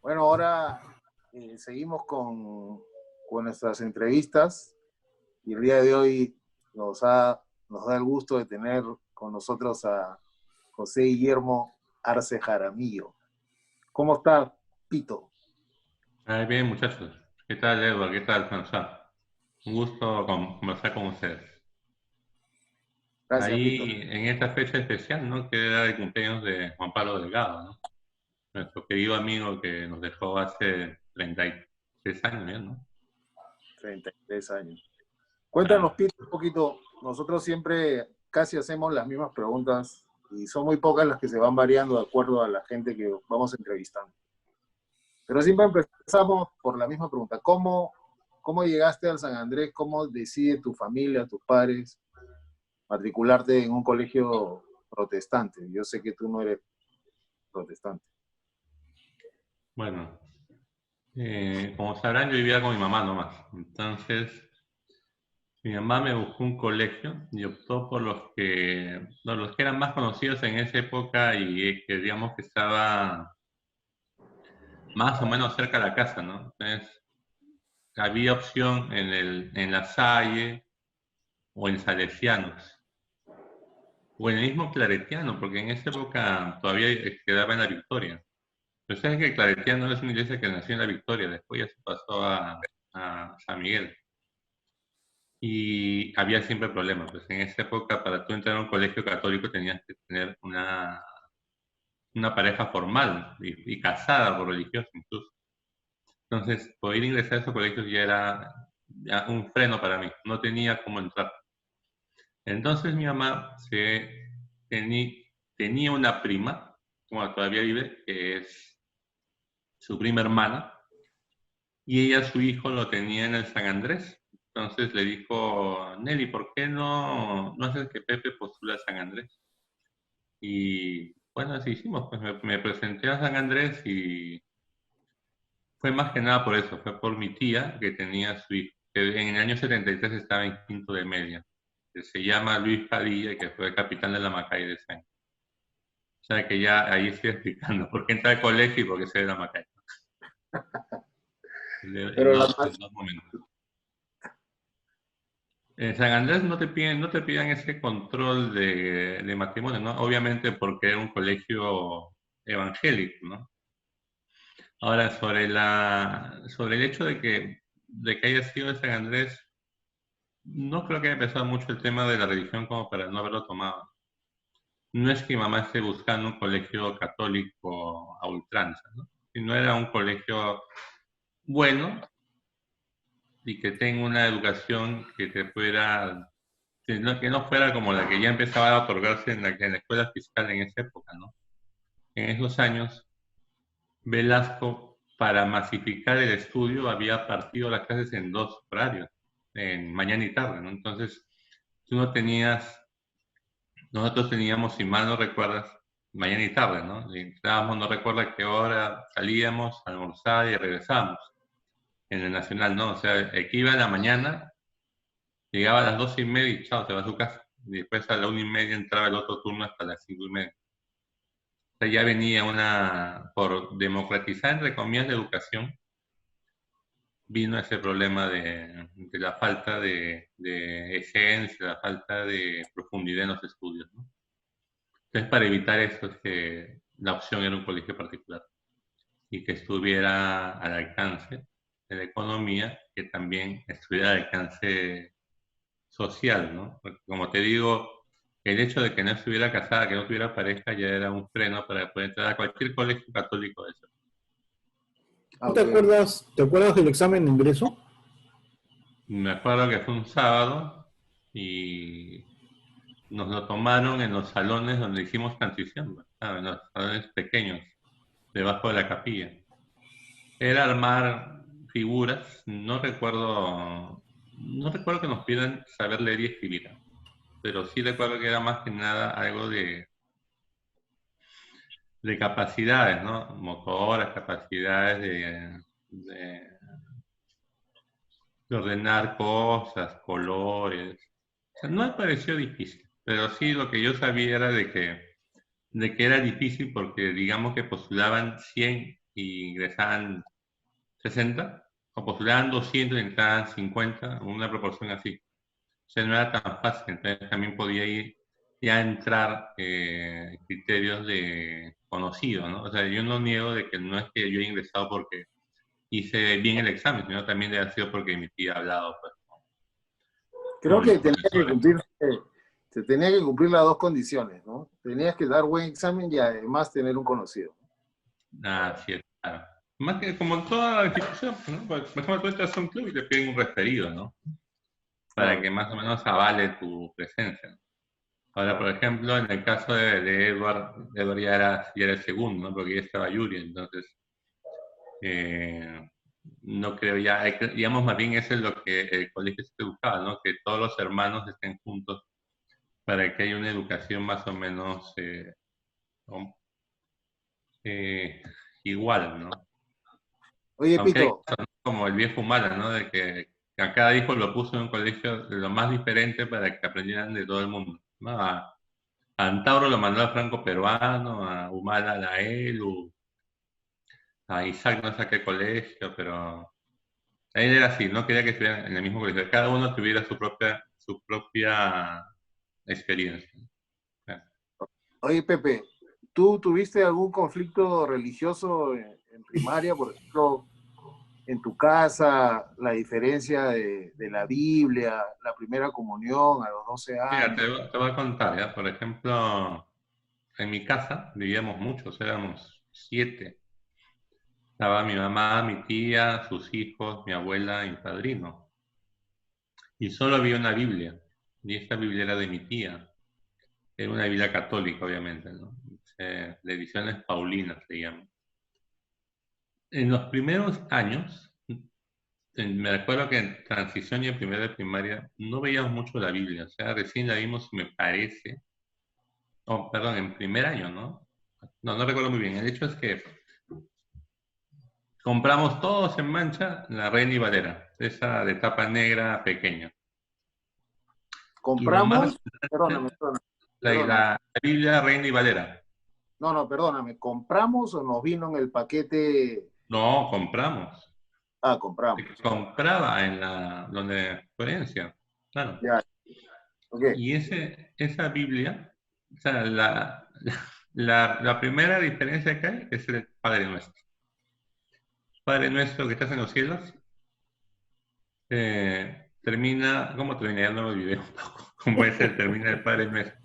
Bueno, ahora seguimos con nuestras entrevistas y el día de hoy nos da el gusto de tener con nosotros a José Guillermo Arce Jaramillo. ¿Cómo está, Pito? Bien, muchachos. ¿Qué tal, Edward? ¿Qué tal, François? Un gusto conversar con ustedes. Gracias, Pito. Ahí, en esta fecha especial, ¿no? Que era el cumpleaños de Juan Pablo Delgado, ¿no? Nuestro querido amigo que nos dejó hace 33 años, ya, ¿no? 33 años. Claro. Cuéntanos, Pito, un poquito. Nosotros siempre casi hacemos las mismas preguntas y son muy pocas las que se van variando de acuerdo a la gente que vamos entrevistando. Pero siempre empezamos por la misma pregunta. ¿Cómo llegaste al San Andrés? ¿Cómo decide tu familia, tus padres, matricularte en un colegio protestante? Yo sé que tú no eres protestante. Bueno, como sabrán, yo vivía con mi mamá nomás. Entonces, mi mamá me buscó un colegio y optó por los que eran más conocidos en esa época y que digamos que estaba más o menos cerca de la casa, ¿no? Entonces, había opción en La Salle o en Salesianos, o en el mismo Claretiano, porque en esa época todavía quedaba en la Victoria. Pero sabes que Claretiano es una iglesia que nació en la Victoria, después ya se pasó a San Miguel. Y había siempre problemas, pues en esa época para tú entrar a un colegio católico tenías que tener una pareja formal y casada por religioso incluso. Entonces, poder ingresar a esos colegios ya era ya un freno para mí, no tenía cómo entrar. Entonces mi mamá tenía una prima, como todavía vive, que es su prima hermana, y ella su hijo lo tenía en el San Andrés. Entonces le dijo, Nelly, ¿por qué no haces que Pepe postule a San Andrés? Y bueno, así hicimos, pues me presenté a San Andrés y fue más que nada por eso, fue por mi tía que tenía su hijo, que en el año 73 estaba en quinto de media, que se llama Luis Padilla, que fue capitán de la Macay de ese año. O sea que ya ahí estoy explicando por qué entra al colegio y por qué se ve la Macay. Pero En dos momentos. En San Andrés no te piden ese control de matrimonio, ¿no? Obviamente porque era un colegio evangélico, ¿no? Ahora, sobre el hecho de que haya sido de San Andrés, no creo que haya empezado mucho el tema de la religión como para no haberlo tomado. No es que mi mamá esté buscando un colegio católico a ultranza, ¿no? Sino era un colegio bueno y que tenga una educación que te fuera, que no fuera como la que ya empezaba a otorgarse en la escuela fiscal en esa época, ¿no? En esos años, Velasco, para masificar el estudio, había partido las clases en dos horarios, en mañana y tarde, ¿no? Entonces, tú no tenías, nosotros teníamos, si mal no recuerdas, mañana y tarde, ¿no? Y entrábamos, no recuerdo a qué hora salíamos, a almorzar y regresábamos. En el Nacional, ¿no? O sea, el que iba en la mañana llegaba a las 12:30 y chao, se va a su casa. Y después a la 1:30 entraba el otro turno hasta las 5:30. O sea, ya venía por democratizar, entre comillas, la educación, vino ese problema de la falta de esencia, la falta de profundidad en los estudios, ¿no? Entonces, para evitar eso es que la opción era un colegio particular y que estuviera al alcance de la economía, que también estuviera al alcance social, ¿no? Porque como te digo, el hecho de que no estuviera casada, que no tuviera pareja, ya era un freno para poder entrar a cualquier colegio católico de eso. Ah, ¿Tú ok. te acuerdas del examen de ingreso? Me acuerdo que fue un sábado y nos lo tomaron en los salones donde hicimos transición, ¿no? En los salones pequeños, debajo de la capilla. Era armar figuras, no recuerdo que nos pidan saber leer y escribir, pero sí recuerdo que era más que nada algo de capacidades, ¿no? Motoras, capacidades de ordenar cosas, colores. O sea, no me pareció difícil, pero sí lo que yo sabía era de que era difícil porque digamos que postulaban 100 y ingresaban 60, o postulaban 200 y entraban 50, una proporción así. O sea, no era tan fácil, entonces también podía ir ya entrar criterios de conocido, ¿no? O sea, yo no niego de que no es que yo haya ingresado porque hice bien el examen, sino también debe haber sido porque mi tía ha hablado pues, Creo con los que tenía que profesores. cumplir, se tenía que cumplir las dos condiciones, ¿no? Tenías que dar buen examen y además tener un conocido. Ah, sí, claro. Más que como en toda la institución, ¿no? Por ejemplo, tú entras a un club y te piden un referido, ¿no? Para Claro. que más o menos avale tu presencia. Ahora, por ejemplo, en el caso de Edward ya era el segundo, ¿no? Porque ya estaba Yuri, entonces eh, no creo ya, digamos, más bien eso es lo que el colegio se buscaba, ¿no? Que todos los hermanos estén juntos para que haya una educación más o menos com- eh, igual, ¿no? Oye, Aunque hay Pito, cosas, ¿no? Como el viejo humano, ¿no? De que a cada hijo lo puso en un colegio de lo más diferente para que aprendieran de todo el mundo, ¿no? A Antauro lo mandó al franco peruano, a Humala a la ELU, a Isaac no sé a qué colegio, pero él era así, no quería que estuvieran en el mismo colegio, cada uno tuviera su propia experiencia. oye, Pepe, ¿tú tuviste algún conflicto religioso en primaria, por ejemplo, en tu casa, la diferencia de la Biblia, la primera comunión a los 12 Mira, años? te voy a contar, ¿ya? Por ejemplo, en mi casa vivíamos muchos, éramos 7. Estaba mi mamá, mi tía, sus hijos, mi abuela y mi padrino. Y solo había una Biblia. Y esta Biblia era de mi tía. Era una Biblia católica, obviamente, ¿no? De ediciones Paulinas se llama. En los primeros años, me recuerdo que en transición y en primera de primaria no veíamos mucho la Biblia. O sea, recién la vimos, me parece. Oh, perdón, en primer año, ¿no? No, no recuerdo muy bien. El hecho es que compramos todos en mancha la Reina y Valera, esa de tapa negra pequeña. Y lo más Compramos, perdóname, resaltante, perdóname. la Biblia Reina y Valera. No, no, perdóname, ¿compramos o nos vino en el paquete? No, compramos. Ah, Se compramos. compraba en donde Florencia, claro. Ya, ok. Y esa Biblia, o sea, la primera diferencia que hay es el Padre Nuestro. Padre Nuestro que estás en los cielos, termina, ¿cómo termina? Ya no lo olvidé un poco, cómo es el termina el Padre Nuestro.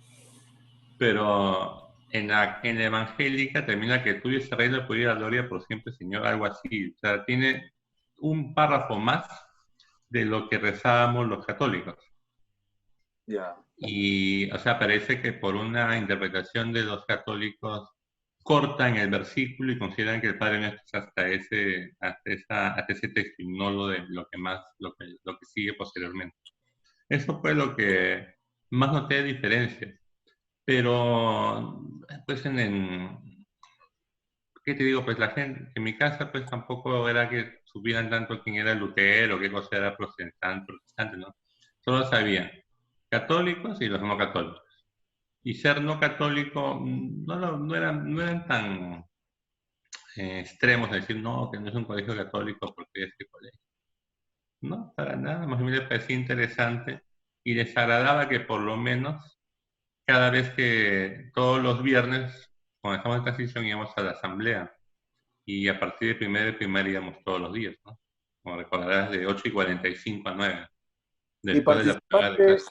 Pero en la evangélica termina que tuyo es el reino, el poder y la gloria por siempre, Señor, algo así. O sea, tiene un párrafo más de lo que rezábamos los católicos. Ya. Y, o sea, parece que por una interpretación de los católicos cortan el versículo y consideran que el Padre Nuestro es hasta ese texto y no lo que más, lo que sigue posteriormente. Eso fue lo que más noté de diferencias. Pero, pues ¿qué te digo? Pues la gente, en mi casa, pues tampoco era que supieran tanto quién era Lutero, qué cosa era protestante, ¿no? Solo sabían católicos y los no católicos. Y ser no católico no eran tan extremos de decir, no, que no es un colegio católico porque es este colegio. No, para nada, más bien les parecía interesante y les agradaba que por lo menos cada vez que todos los viernes, cuando estamos en transición, íbamos a la asamblea y a partir de primaria íbamos todos los días, ¿no? Como recordarás, de 8:45 a 9, ¿Y después de la prueba de clase.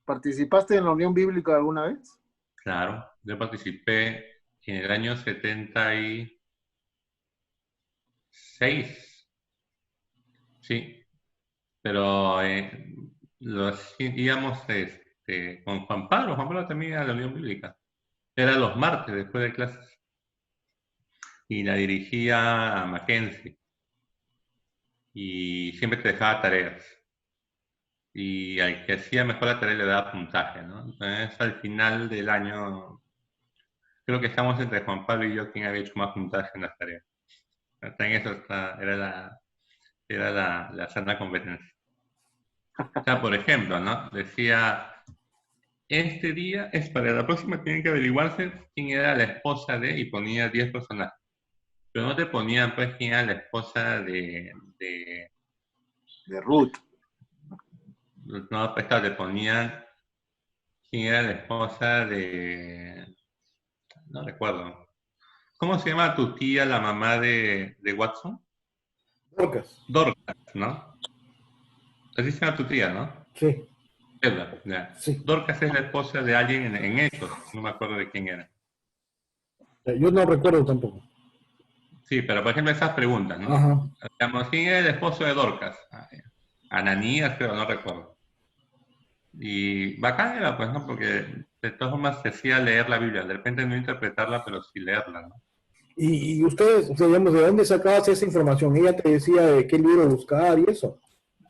participaste en la Unión Bíblica alguna vez? Claro, yo participé en el año 76, sí, pero íbamos con Juan Pablo también a la Unión Bíblica. Era los martes después de clases y la dirigía a Mackenzie y siempre te dejaba tareas. Y al que hacía mejor la tarea le daba puntaje, ¿no? Entonces, al final del año, creo que estamos entre Juan Pablo y yo quien había hecho más puntaje en las tareas. También eso era la sana competencia. O sea, por ejemplo, ¿no? Decía, este día es para la próxima, tienen que averiguarse quién era la esposa de, y ponía 10 personajes. Pero no te ponían, pues, quién era la esposa De Ruth. no, pues, claro, te ponían quién era la esposa no recuerdo. ¿Cómo se llama tu tía, la mamá de Watson? Dorcas. Dorcas, ¿no? Así se llama tu tía, ¿no? Sí, Edward, ya. sí. Dorcas es la esposa de alguien en esos, no me acuerdo de quién era. Yo no recuerdo tampoco. Sí, pero por ejemplo esas preguntas, ¿no? Ajá. Digamos, ¿quién era el esposo de Dorcas? Ananías, creo, no recuerdo. Y bacán era, pues, ¿no? Porque de todas formas se hacía leer la Biblia, de repente no interpretarla, pero sí leerla, ¿no? Y ustedes, o sea, digamos, ¿de dónde sacabas esa información? Ella te decía de qué libro buscar y eso.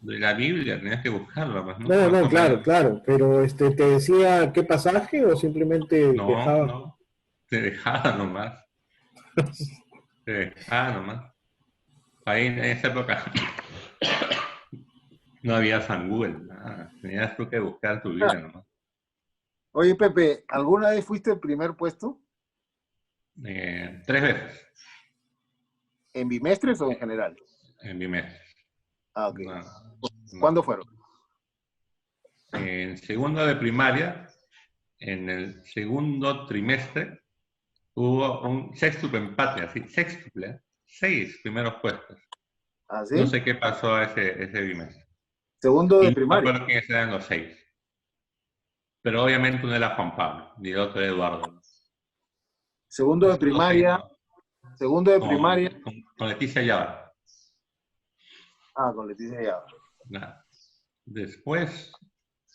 De la Biblia tenías que buscarla, pues, ¿no? No, Más no, o menos. claro, claro, pero ¿te decía qué pasaje o simplemente No, dejaba? no, te dejaba nomás, te dejaba nomás. Ahí en esa época no había San Google, nada. Tenías tú que buscar tu Biblia nomás. Oye, Pepe, ¿alguna vez fuiste el primer puesto? 3 veces ¿En bimestres o en general? en mi mes. Ah, ok. No, no. ¿Cuándo fueron? En segundo de primaria, en el segundo trimestre, hubo un sextuple empate, así, sextuple, ¿eh? 6 primeros puestos. ¿Ah, No sí? sé qué pasó ese bimestre. Segundo Y de no me primaria. acuerdo quiénes eran los 6. Pero obviamente uno era Juan Pablo y el otro era Eduardo. Segundo El de segundo 6, primaria. ¿no? Segundo de Con, primaria. con Leticia Yávar. Ah, con Leticia ya. Nada. Después,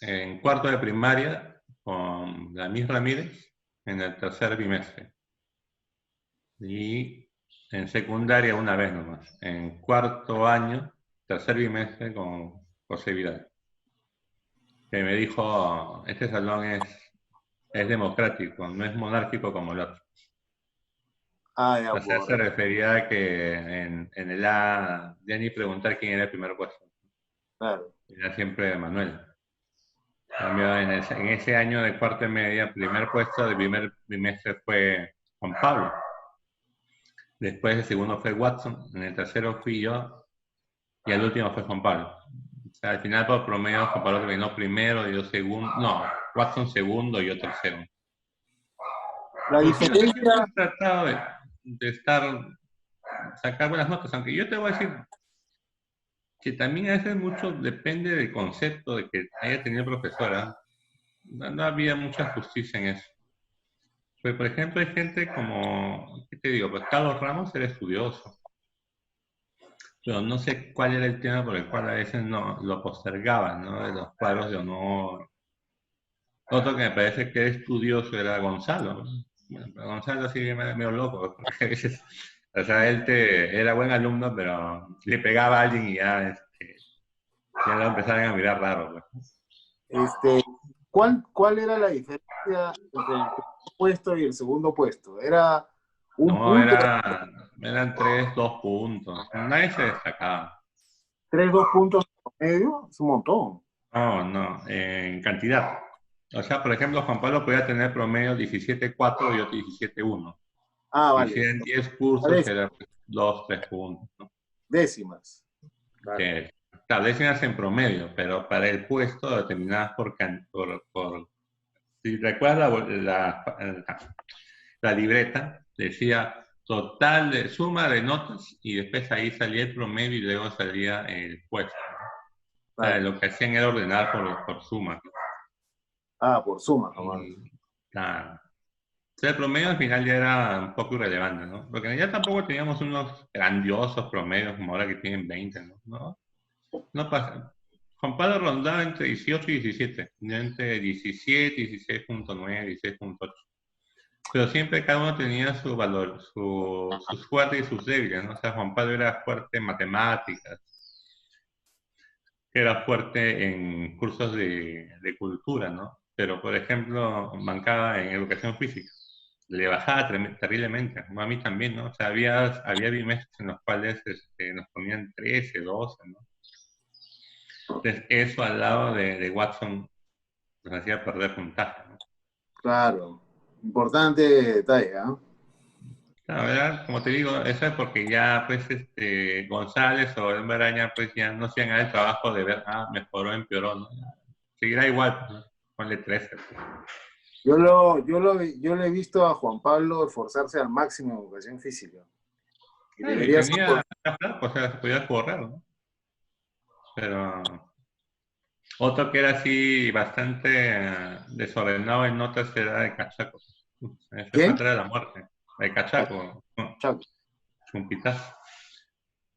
en cuarto de primaria, con la Miss Ramírez, en el tercer bimestre. Y en secundaria una vez nomás. En cuarto año, tercer bimestre, con José Vidal. Que me dijo, este salón es democrático, no es monárquico como el otro. Ah, ya, O sea, se por. refería a que en el A, ya ni preguntar quién era el primer puesto. Claro. Era siempre Manuel. Cambio, en ese año de cuarto y media, primer puesto del primer bimestre fue Juan Pablo. Después el segundo fue Watson, en el tercero fui yo y el último fue Juan Pablo. O sea, al final por promedio Juan Pablo terminó primero y yo segundo, no, Watson segundo y yo tercero. La Pero sí, o sea, siempre diferencia. he tratado de sacar buenas notas, aunque yo te voy a decir que también a veces mucho depende del concepto de que haya tenido profesora. No había mucha justicia en eso. Pues, por ejemplo, hay gente como, ¿qué te digo? Pues Carlos Ramos era estudioso, pero no sé cuál era el tema por el cual a veces no lo postergaban, ¿no? De los cuadros de honor. Otro que me parece que era estudioso era Gonzalo, ¿no? Bueno, pero Gonzalo sí medio loco, porque a veces, o sea, era buen alumno, pero le pegaba a alguien y ya lo empezaban a mirar raro, pues. Este, ¿cuál era la diferencia entre el primer puesto y el segundo puesto? ¿Era un No, punto, eran 2 puntos. Nadie se destacaba. 2 puntos medio? Es un montón. No, no, en cantidad. O sea, por ejemplo, Juan Pablo podía tener promedio 17,4 y otro 17,1. Ah, Y si vale. eran 10 cursos, era 2, 3 puntos, ¿no? Décimas. Claro. Que establecen en promedio, pero para el puesto determinadas si recuerdas la libreta, decía total de suma de notas y después ahí salía el promedio y luego salía el puesto. O sea, Claro. lo que hacían era ordenar por suma. Ah, por suma, nomás. Y, claro. O sea, el promedio al final ya era un poco irrelevante, ¿no? Porque ya tampoco teníamos unos grandiosos promedios como ahora que tienen 20, ¿no? No pasa. Juan Pablo rondaba entre 18 y 17, yo entre 17, 16,9, 16,8. Pero siempre cada uno tenía su valor, sus fuertes y sus débiles, ¿no? O sea, Juan Pablo era fuerte en matemáticas, era fuerte en cursos de cultura, ¿no? Pero, por ejemplo, mancaba en educación física. Le bajaba terriblemente, ¿no? A mí también, ¿no? O sea, había bimestres en los cuales nos ponían 13, 12, ¿no? Entonces, eso al lado de Watson nos hacía perder puntaje, ¿no? Claro. Importante detalle, ¿ah? La verdad, como te digo, eso es porque ya, pues, González o el Araña, pues, ya no se hagan el trabajo de ver, mejoró, empeoró, ¿no? Seguirá igual, pues, ¿no? Ponle 13. Pues. Yo le he visto a Juan Pablo esforzarse al máximo en educación física. Y Claro, y debería ser tenía, o sea, se podía correr, ¿no? Pero otro que era así bastante desordenado en notas era de Cachaco. Ese ¿quién? pata era la muerte. De Cachaco, ¿no? Chaco. Chumpitazo.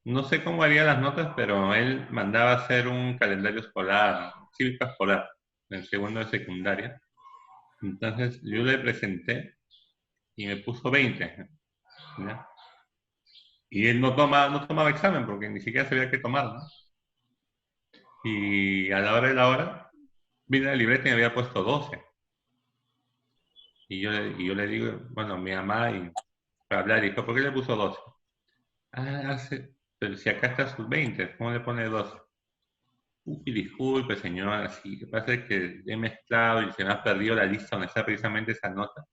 No sé cómo haría las notas, pero él mandaba hacer un calendario escolar, cívico escolar, en segundo de secundaria. Entonces yo le presenté y me puso 20. ¿Ya? Y él no tomaba examen porque ni siquiera sabía qué tomar, ¿no? Y a la hora de la hora, vine a la libreta y me había puesto 12. Y yo le digo, bueno, mi mamá, y para hablar, dijo, ¿por qué le puso 12? Pero si acá está sus 20, ¿cómo le pone 12? Uy, disculpe, señora, sí, lo que pasa es que he mezclado y se me ha perdido la lista donde está precisamente esa nota.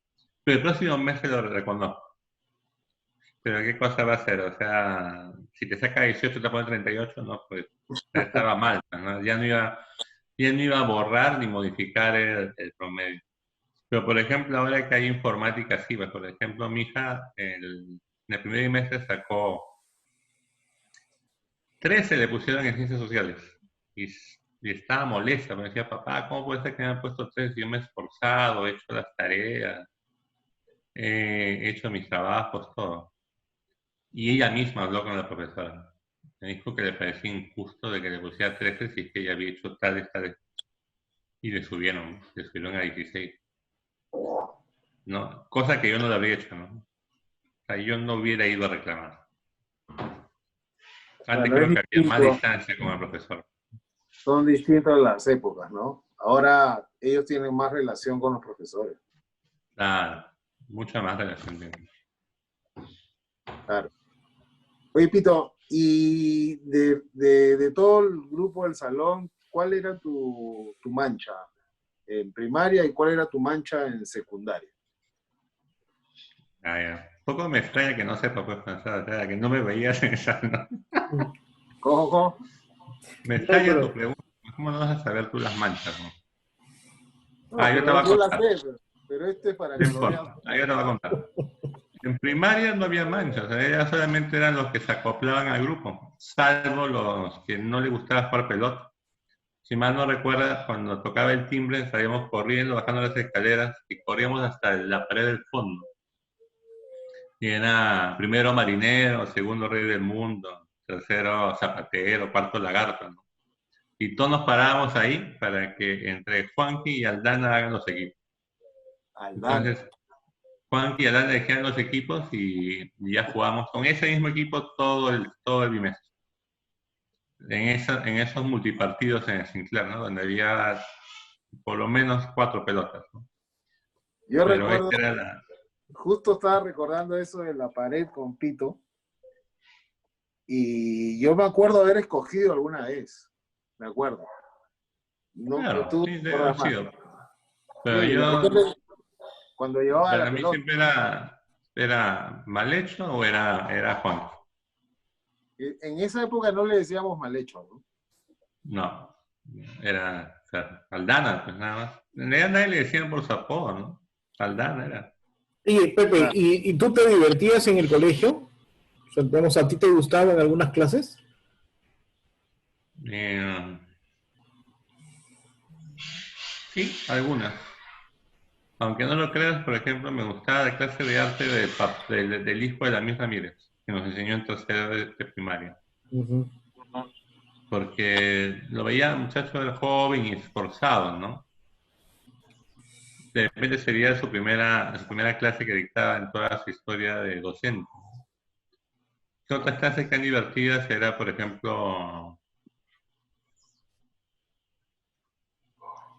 Pero el próximo mes se lo reconozco. Pero ¿qué cosa va a hacer? O sea, si te saca 18 te pone 38, no, pues ya estaba mal, ¿no? Ya no iba a borrar ni modificar el promedio. Pero, por ejemplo, ahora que hay informática, sí, pues, por ejemplo, mi hija en el primer semestre sacó 13, le pusieron en ciencias sociales. Y estaba molesta, me decía, papá, ¿cómo puede ser que me han puesto 13? Yo me he esforzado, he hecho las tareas, he hecho mis trabajos, todo. Y ella misma habló con la profesora. Me dijo que le parecía injusto de que le pusiera 13 si es que ella había hecho tales, tales. Y le subieron a 16. ¿No? Cosa que yo no lo habría hecho, ¿no? O sea, yo no hubiera ido a reclamar. Antes Bueno, es creo que había más distinto. distancia con el profesor. Son distintas las épocas, ¿no? Ahora ellos tienen más relación con los profesores. Claro, mucha más relación. Claro. Oye, Pito, y de todo el grupo del salón, ¿cuál era tu mancha en primaria y cuál era tu mancha en secundaria? Ya. Poco me extraña que no sepa pues pensar, o sea, que no me veías en esa, ¿no? ¿Cómo, cómo? Me No, extraña tu pero pregunta. ¿Cómo no vas a saber tú las manchas, no? No, Yo te pero voy a yo la contar. sé, pero este es para No que lo vean. importa. Yo te voy a contar. En primaria no había manchas, o sea, ellas solamente eran los que se acoplaban al grupo, salvo los que no les gustaba jugar pelota. Si mal no recuerdas, cuando tocaba el timbre, salíamos corriendo, bajando las escaleras y corríamos hasta la pared del fondo. Y era primero marinero, segundo rey del mundo, tercero zapatero, cuarto lagarto, ¿no? Y todos nos parábamos ahí para que entre Juanqui y Aldana hagan los equipos. Aldana. Entonces, Juanqui y Aldana elegían los equipos y ya jugamos con ese mismo equipo todo el bimestre. En esos multipartidos en el Sinclair, ¿no? Donde había por lo menos 4 pelotas, ¿no? Yo Pero recuerdo, esta era la... justo estaba recordando eso de la pared con Pito, y yo me acuerdo haber escogido alguna vez, me acuerdo. No, Claro, tú sí, te debe haber acuerdas más. sido. Pero Sí, de yo, repente, cuando llevaba la para mí pelota, siempre era mal hecho o era Juan. en esa época no le decíamos mal hecho, ¿no? No, era, o sea, Aldana, pues nada más. En realidad nadie le decían por su apodo, ¿no? Aldana era. oye, Pepe, Claro. ¿y tú te divertías en el colegio? O sea, digamos, ¿a ti te gustaban algunas clases? Eh, sí, algunas. Aunque no lo creas, por ejemplo, me gustaba la clase de arte del hijo de la misma Mírez, que nos enseñó en tercero de primaria. Ujú. Porque lo veía muchacho era joven y esforzado, ¿no? De repente sería su primera clase que dictaba en toda su historia de docente. Otras clases que han divertidas era, por ejemplo,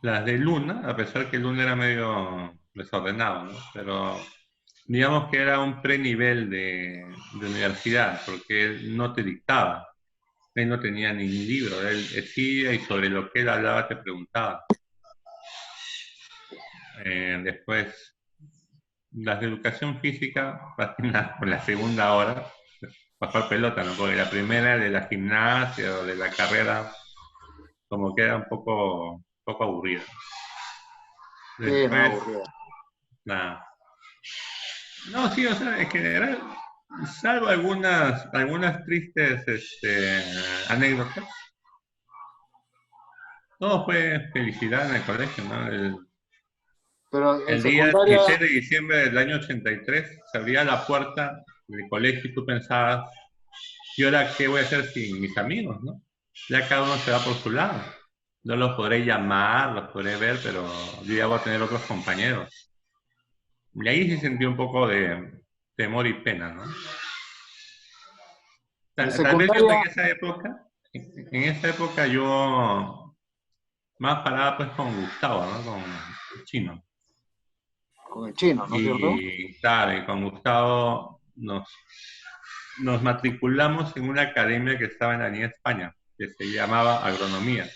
las de Luna, a pesar que Luna era medio desordenado, ¿no? Pero digamos que era un prenivel de universidad, porque él no te dictaba, él no tenía ni libro, él decía y sobre lo que él hablaba te preguntaba. Después, las de educación física, más que nada por la segunda hora, pasar pelota, ¿no? Porque la primera de la gimnasia o de la carrera, como que era un poco aburrida. Sí, no, Después, aburrido. nada. No, sí, o sea, en general, salvo algunas tristes anécdotas, todo fue felicidad en el colegio, ¿no? Pero en El día secundaria, 16 de diciembre del año 83 se abría la puerta del colegio y tú pensabas, ¿y ahora qué voy a hacer sin mis amigos, no? Ya cada uno se va por su lado. No los podré llamar, los podré ver, pero yo ya voy a tener otros compañeros. Y ahí sí sentí un poco de temor y pena, ¿no? en Tal vez yo secundaria, en esa época yo más paraba pues con Gustavo, ¿no? Con el chino. con el chino, ¿no es cierto? Y claro, y con Gustavo nos matriculamos en una academia que estaba en la Avenida España, que se llamaba Agronomía.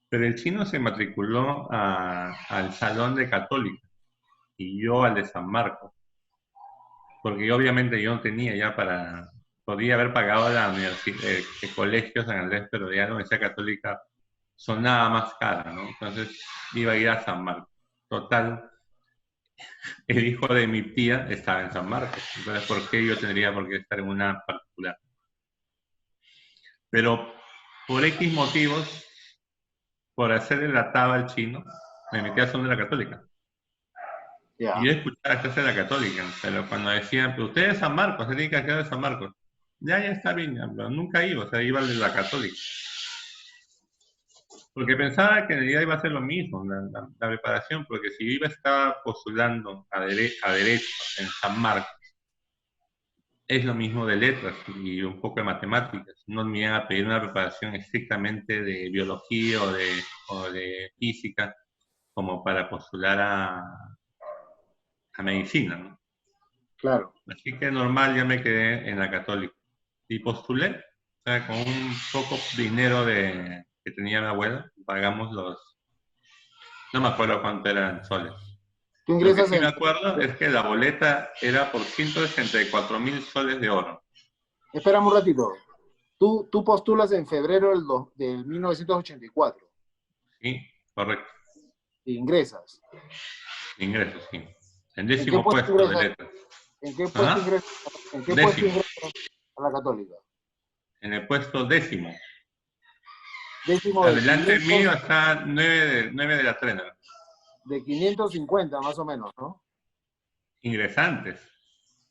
Pero el chino se matriculó al Salón de Católica y yo al de San Marcos, porque obviamente yo no tenía ya podía haber pagado la universidad, el colegio San Andrés, pero ya la Universidad Católica sonaba más cara, ¿no? Entonces iba a ir a San Marcos. Total, el hijo de mi tía estaba en San Marcos, entonces ¿por qué yo tendría por qué estar en una particular? Pero por X motivos, por hacerle la taba al chino, me metí a Son de la Católica. Ya. Y yo escuchaba la clase de la Católica, pero cuando decían, pero usted es San Marcos, se tiene que quedar de San Marcos. Ya está bien, ya, pero nunca iba, o sea, iba al de la Católica. Porque pensaba que en realidad iba a ser lo mismo, la preparación, porque si yo iba a estar postulando a derecho en San Marcos, es lo mismo de letras y un poco de matemáticas. No me iban a pedir una preparación estrictamente de biología o de física como para postular a medicina, ¿no? Claro. Así que normal, ya me quedé en la Católica. Y postulé, o sea, con un poco dinero que tenía mi abuela, pagamos no me acuerdo cuánto eran soles. Tú Lo que ingresas sí me en, acuerdo es que la boleta era por 164.000 soles de oro. espérame un ratito, tú postulas en febrero del 1984 Sí, correcto. e ingresas. Ingresos, sí. En ¿En qué décimo puesto puesto de ingresas? letras. ¿En qué puesto ¿Ah? ingresas? ¿En qué puesto Décimo. ingresas a la Católica? En el puesto décimo. Décimo Adelante mío está 9 de la trena. de 550 más o menos, ¿no? Ingresantes,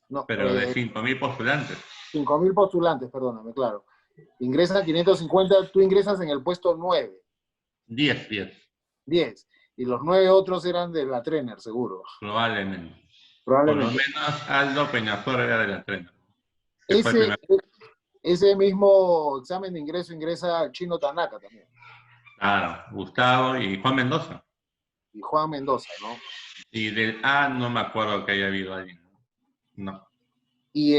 No, pero de 5.000 postulantes. 5.000 postulantes, perdóname, claro. Ingresan 550, tú ingresas en el puesto 9, 10, 10, y los 9 otros eran de la Trener, seguro, probablemente. Por lo probablemente. menos Aldo Peñaflor era de la trena. Que fue el Ese, primer. ese mismo examen de ingreso ingresa Chino Tanaka también, Claro, Gustavo y Juan Mendoza. y Juan Mendoza, ¿no? Y del A no me acuerdo que haya habido alguien. No, Y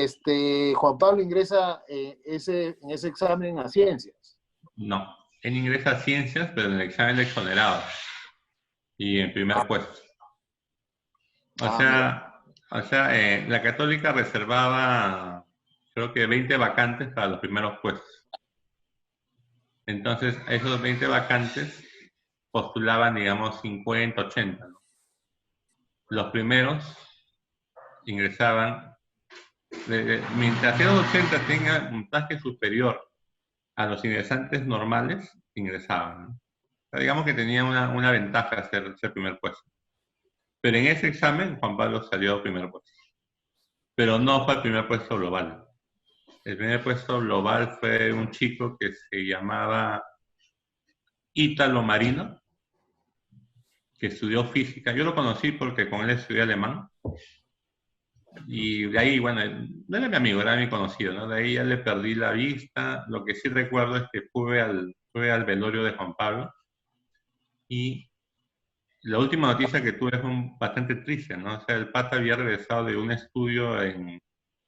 Juan Pablo ingresa en ese examen a ciencias. no. Él ingresa a ciencias, pero en el examen de exonerado. Y en primer puesto. O Mira, sea, la Católica reservaba, creo que 20 vacantes para los primeros puestos. Entonces, a esos 20 vacantes postulaban, digamos, 50, 80, ¿no? Los primeros ingresaban, mientras esos 80 tengan un puntaje superior a los ingresantes normales, ingresaban, ¿no? O sea, digamos que tenía una ventaja ser primer puesto. Pero en ese examen, Juan Pablo salió primer puesto. Pero no fue el primer puesto global. El primer puesto global fue un chico que se llamaba Ítalo Marino, que estudió física. Yo lo conocí porque con él estudié alemán. Y de ahí, bueno, no era mi amigo, era mi conocido, ¿no? De ahí ya le perdí la vista. Lo que sí recuerdo es que fue al velorio de Juan Pablo. Y la última noticia que tuve fue bastante triste, ¿no? O sea, el pata había regresado de un estudio en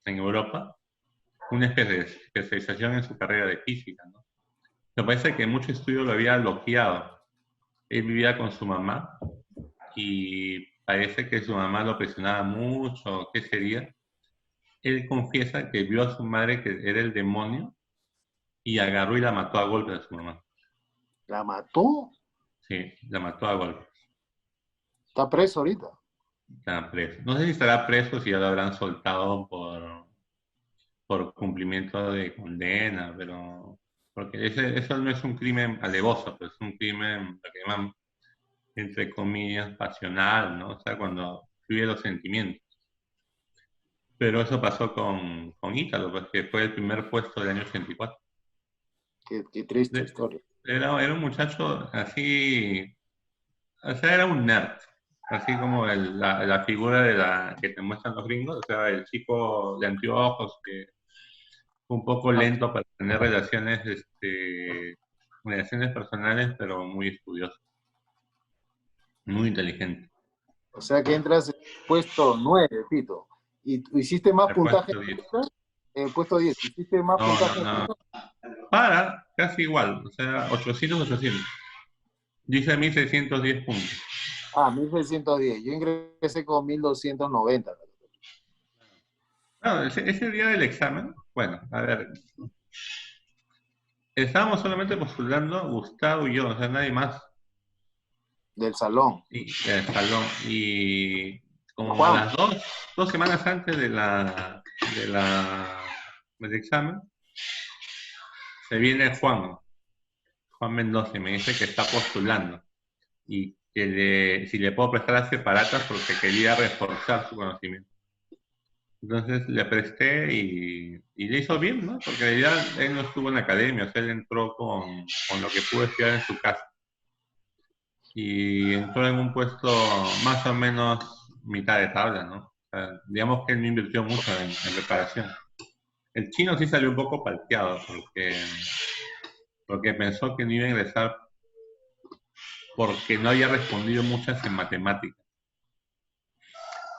Europa, una especialización en su carrera de física, ¿no? Me parece que mucho estudio lo había bloqueado. Él vivía con su mamá y parece que su mamá lo presionaba mucho, ¿qué sería? Él confiesa que vio a su madre que era el demonio y agarró y la mató a golpes a su mamá. ¿La mató? Sí, la mató a golpes. ¿Está preso ahorita? Está preso. No sé si estará preso, si ya lo habrán soltado por cumplimiento de condena, pero porque eso no es un crimen alevoso, pues es un crimen, lo que llaman, entre comillas, pasional, ¿no? O sea, cuando fluye los sentimientos. Pero eso pasó con Ítalo, pues, que fue el primer puesto del año 84. Qué triste De- historia. Era un muchacho así, o sea, era un nerd, así como la figura de la que te muestran los gringos, o sea, el chico de anteojos que fue un poco Ah, lento para tener relaciones personales, pero muy estudioso, muy inteligente. o sea que entras en el puesto 9, Pito. ¿Y tú hiciste más El puntaje puesto 10. extra? En el puesto 10. ¿Hiciste más No, no, puntaje no. extra? Casi igual, o sea, 800. Dice 1610 puntos. Ah, 1610. Yo ingresé con 1290. No, ese día del examen, bueno, a ver, estábamos solamente postulando Gustavo y yo, o sea, nadie más, Del salón. y, el salón. Y Y como a Juan. las dos semanas antes del examen, se viene Juan Mendoza, y me dice que está postulando y que si le puedo prestar las separatas porque quería reforzar su conocimiento. Entonces le presté y le hizo bien, ¿no? Porque en realidad él no estuvo en la academia, o sea, él entró con lo que pudo estudiar en su casa. Y entró en un puesto más o menos mitad de tabla, ¿no? O sea, digamos que él no invirtió mucho en preparación. El chino sí salió un poco palteado porque pensó que no iba a ingresar porque no había respondido muchas en matemáticas.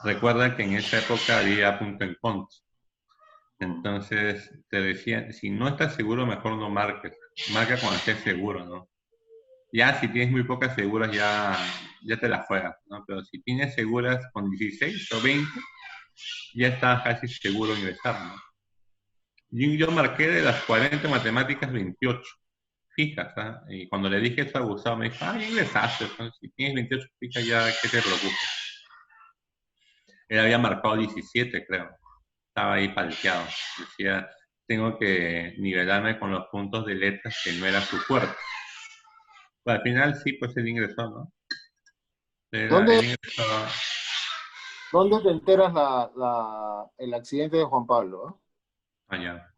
Recuerda que en esa época había punto en contra. Entonces te decía, si no estás seguro, mejor no marques. Marca cuando estés seguro, ¿no? Ya si tienes muy pocas seguras, ya te las juegas, ¿no? Pero si tienes seguras con 16 o 20, ya estás casi seguro de ingresar, ¿no? Yo marqué de las 40 matemáticas 28 fijas, ¿ah? Y cuando le dije eso a Gustavo, me dijo, ah, ya ingresaste, pues, si tienes 28 fijas, ya, ¿qué te preocupa? Él había marcado 17, creo. Estaba ahí palteado. Decía, tengo que nivelarme con los puntos de letras que no era su fuerte. Pues al final sí, pues él ingresó, ¿no? ¿Dónde, Él ingresó dónde te enteras el accidente de Juan Pablo? allá.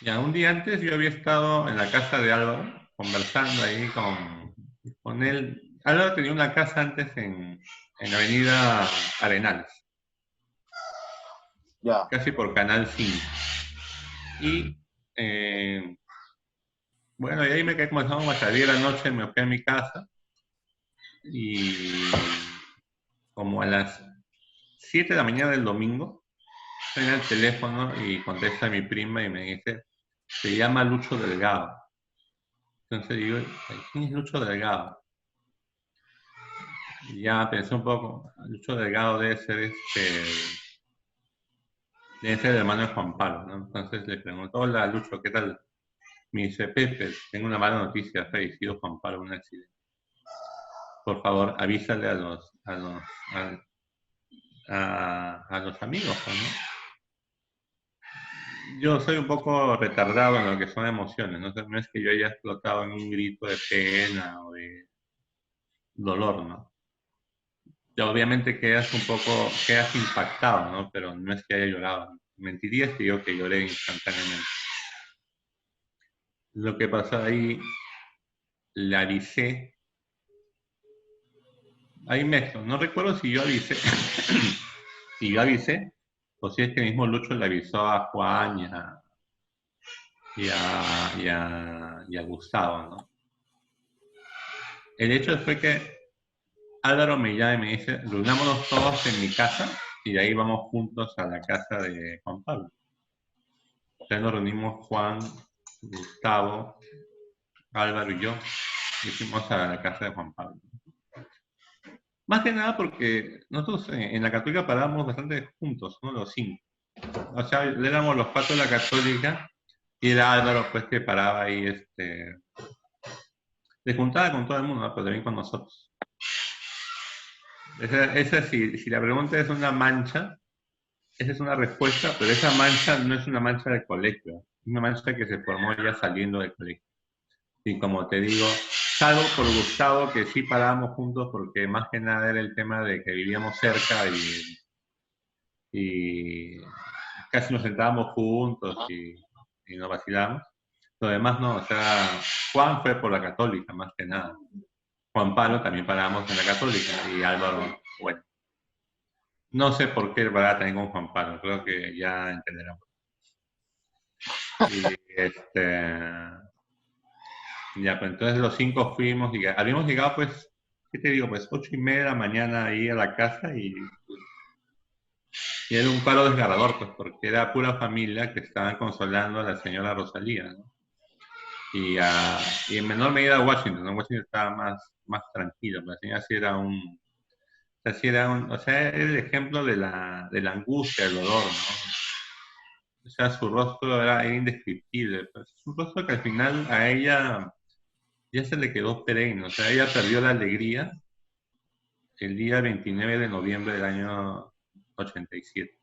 Ya un día antes yo había estado en la casa de Álvaro, conversando ahí con él. Álvaro tenía una casa antes en la avenida Arenales, Ya. casi por Canal 5. Y bueno, y ahí me quedé comenzando a salir la noche, me fui a mi casa y como a las 7 de la mañana del domingo, suena el teléfono y contesta mi prima y me dice, se llama Lucho Delgado. Entonces digo, ¿quién es Lucho Delgado? Y ya pensé un poco, Lucho Delgado debe ser el hermano de Juan Pablo, ¿no? Entonces le pregunto, hola Lucho, ¿qué tal? Me dice, Pepe, tengo una mala noticia, ha fallecido Juan Pablo en un accidente. Por favor, avísale a los amigos, ¿no? Yo soy un poco retardado en lo que son emociones, ¿no? O sea, no es que yo haya explotado en un grito de pena o de dolor, ¿no? Ya obviamente quedas impactado, ¿no? Pero no es que haya llorado. Mentiría si digo que lloré instantáneamente. Lo que pasó ahí, le avisé, ahí mezclo, no recuerdo si yo avisé, si yo avisé, o si es que mismo Lucho le avisó a Juan y a Gustavo, ¿no? El hecho fue que Álvaro me llama y me dice, reunámonos todos en mi casa y de ahí vamos juntos a la casa de Juan Pablo. Entonces nos reunimos Juan, Gustavo, Álvaro y yo, y fuimos a la casa de Juan Pablo. Más que nada porque nosotros en la Católica parábamos bastante juntos, ¿no? Los 5. O sea, éramos los 4 de la Católica y era Álvaro, pues, que paraba ahí, se juntaba con todo el mundo, ¿no? Pero también con nosotros. Esa si la pregunta es una mancha, esa es una respuesta, pero esa mancha no es una mancha del colegio, es una mancha que se formó ya saliendo del colegio. Y como te digo, salvo por Gustavo, que sí parábamos juntos porque más que nada era el tema de que vivíamos cerca y casi nos sentábamos juntos y nos vacilábamos. Lo demás no, o sea, Juan fue por la Católica más que nada. Juan Pablo también parábamos en la Católica y Álvaro, bueno. No sé por qué paraba también con Juan Pablo, creo que ya entenderán. Y ya, pues entonces los 5 fuimos y habíamos llegado, pues, ¿qué te digo? Pues 8:30 de la mañana ahí a la casa y era un paro desgarrador, pues, porque era pura familia que estaban consolando a la señora Rosalía, ¿no? Y en menor medida Washington, ¿no? Washington estaba más tranquilo, pero la señora sí era o sea, era el ejemplo de la angustia, del dolor, ¿no? O sea, su rostro era indescriptible, pues, es un rostro que al final a ella ya se le quedó perenne, o sea, ella perdió la alegría el día 29 de noviembre del año 87.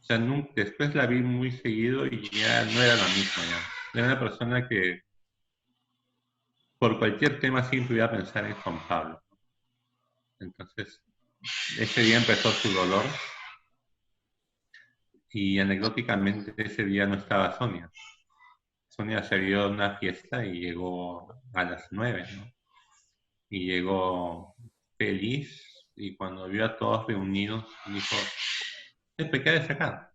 O sea, después la vi muy seguido y ya no era la misma ya. Era una persona que por cualquier tema siempre iba a pensar en Juan Pablo. Entonces, ese día empezó su dolor y anecdóticamente ese día no estaba Sonia. Sonia se vio en una fiesta y llegó a las 9, ¿no? Y llegó feliz y cuando vio a todos reunidos dijo, ¿qué haces acá?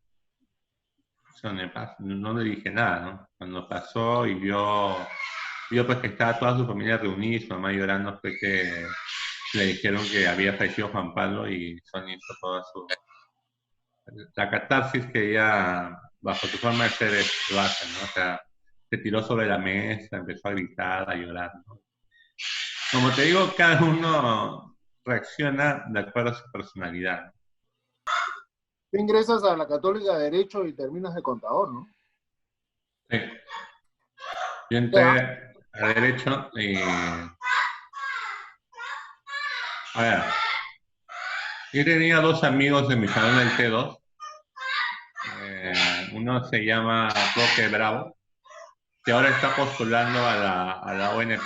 No le dije nada, ¿no? Cuando pasó y vio pues que estaba toda su familia reunida y su mamá llorando, fue que le dijeron que había fallecido Juan Pablo y Sonia hizo toda la catarsis que ella, bajo su forma de ser, lo hace, ¿no? O sea, se tiró sobre la mesa, empezó a gritar, a llorar, ¿no? Como te digo, cada uno reacciona de acuerdo a su personalidad. Tú ingresas a la Católica de Derecho y terminas de contador, ¿no? Sí. Yo entré a Derecho y... A ver, yo tenía 2 amigos de mi salón del T2. Uno se llama Roque Bravo, que ahora está postulando a la ONP.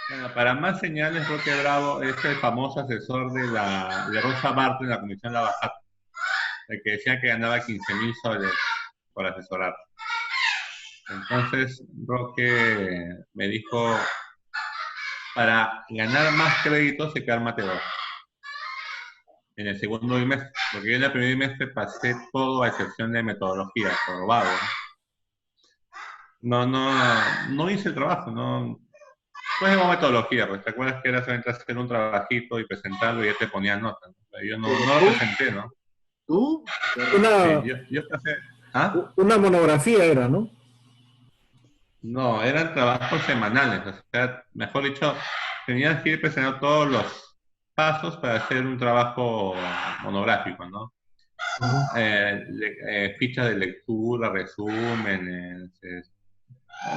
Bueno, para más señales, Roque Bravo es el famoso asesor de Rosa Bartra en la Comisión Lavajat, el que decía que ganaba 15.000 soles por asesorar. Entonces, Roque me dijo, para ganar más créditos se queda matemático. En el segundo bimestre, porque yo en el primer bimestre pasé todo a excepción de metodología, por vago. No hice el trabajo, no hago metodología, pues te acuerdas que era solamente hacer un trabajito y presentarlo y ya te ponían notas, ¿no? Yo no lo presenté, ¿no? ¿Tú? Sí, yo pasé. ¿Ah? Una monografía era, ¿no? No, eran trabajos semanales, o sea, mejor dicho, tenías que ir presentando todos los pasos para hacer un trabajo monográfico, ¿no? Fichas de lectura, resúmenes,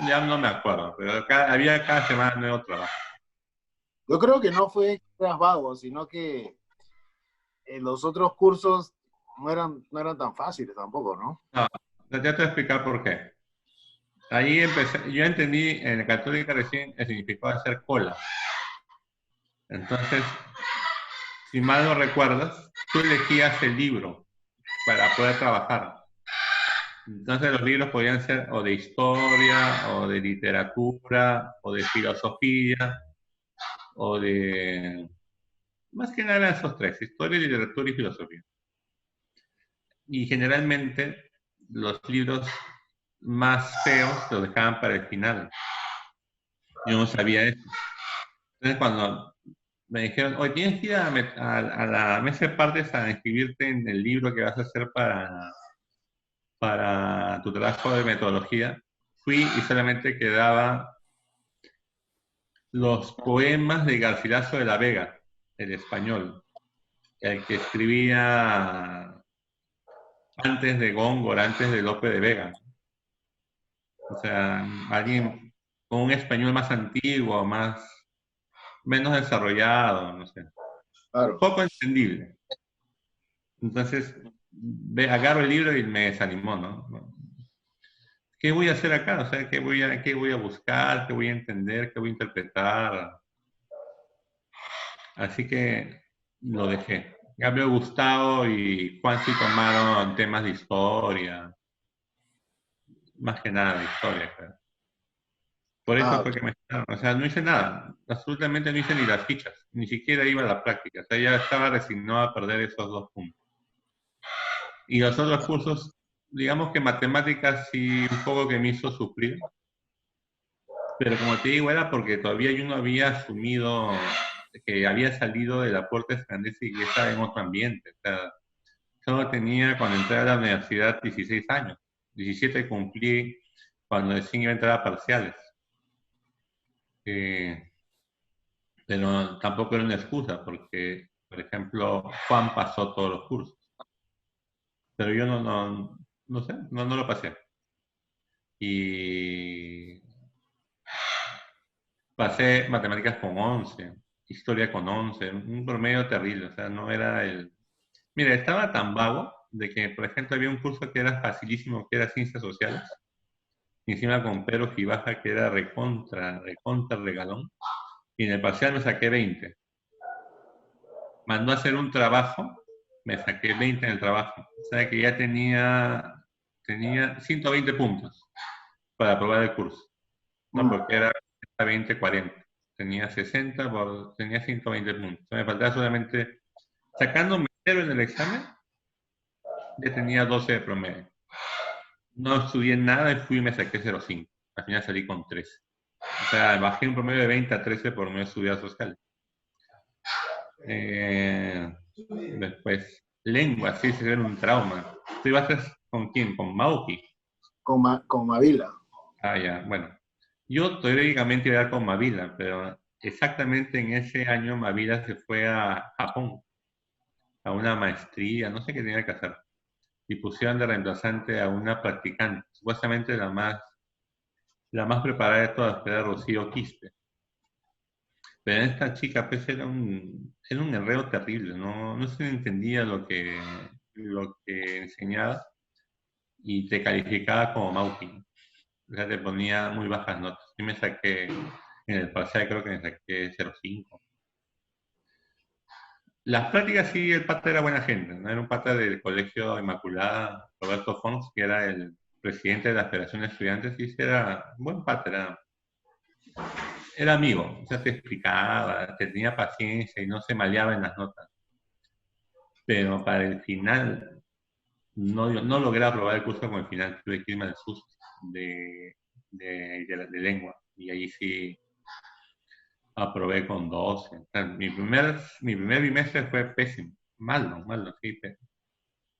ya no me acuerdo, pero había cada semana nuevo trabajo. Yo creo que no fue que eras vago, sino que los otros cursos no eran tan fáciles tampoco, ¿no? No, ya te voy a explicar por qué. Ahí empecé, yo entendí en la Católica recién el significado de hacer cola. Entonces, si mal no recuerdas, tú elegías el libro para poder trabajar. Entonces los libros podían ser o de historia, o de literatura, o de filosofía, o de... Más que nada eran esos 3, historia, literatura y filosofía. Y generalmente los libros más feos los dejaban para el final. Yo no sabía eso. Entonces cuando me dijeron, oye, tienes que ir a la mesa de partes a inscribirte en el libro que vas a hacer para tu trabajo de metodología, fui y solamente quedaba los poemas de Garcilaso de la Vega, el español, el que escribía antes de Góngora, antes de Lope de Vega. O sea, alguien con un español más antiguo, menos desarrollado, no sé. Claro. Poco entendible. Entonces, agarro el libro y me desanimó, ¿no? ¿Qué voy a hacer acá? O sea, qué voy a buscar? ¿Qué voy a entender? ¿Qué voy a interpretar? Así que lo dejé. Gabriel Gustavo y Juan sí tomaron temas de historia, más que nada de historia, creo. Por eso Ah, fue que me echaron. O sea, no hice nada. Absolutamente no hice ni las fichas. Ni siquiera iba a la práctica. O sea, ya estaba resignado a perder esos 2 puntos. Y los otros cursos, digamos que matemáticas sí un poco que me hizo sufrir. Pero como te digo, era porque todavía yo no había asumido que había salido de la puerta escandesa y que estaba en otro ambiente. O sea, solo tenía cuando entré a la universidad 16 años. 17 cumplí cuando recién iba a entrar a parciales. Pero tampoco era una excusa porque, por ejemplo, Juan pasó todos los cursos. Pero yo no sé, no lo pasé. Y pasé matemáticas con 11, historia con 11, un promedio terrible. O sea, no era el... Mira, estaba tan vago de que, por ejemplo, había un curso que era facilísimo, que era ciencias sociales. Y encima con Pedro Gibaja, que era recontra regalón. Y en el parcial me saqué 20. Mandó a hacer un trabajo, me saqué 20 en el trabajo. O sea que ya tenía 120 puntos para aprobar el curso. No, porque era 20-40. Tenía 60, tenía 120 puntos. O sea, me faltaba solamente, sacándome 0 en el examen, ya tenía 12 de promedio. No estudié nada y fui y me saqué 0,5. Al final salí con 13. O sea, bajé un promedio de 20 a 13 por no estudiar social. Después, lengua, sí, se era un trauma. ¿Tú ibas con quién? ¿Con Mauki? con Mavila. Ah, ya, bueno. Yo teóricamente iba a ir con Mavila, pero exactamente en ese año Mavila se fue a Japón, a una maestría, no sé qué tenía que hacer. Y pusieron de reemplazante a una practicante, supuestamente la más preparada de todas, que era Rocío Quispe. Pero esta chica, pues, era un enredo terrible, no se entendía lo que enseñaba y te calificaba como Mauki. O sea, te ponía muy bajas notas. Yo me saqué, en el parcial creo que me saqué 0,5. Las prácticas sí, el pata era buena gente, ¿no? Era un pata del Colegio Inmaculada, Roberto Fons, que era el presidente de la Federación de Estudiantes, y ese era un buen pata, era amigo, o sea, te explicaba, tenía paciencia y no se maleaba en las notas. Pero para el final, no logré aprobar el curso con el final, tuve que irme al susto de lengua, y ahí sí aprobé con 12. O sea, mi primer bimestre fue pésimo, malo, sí.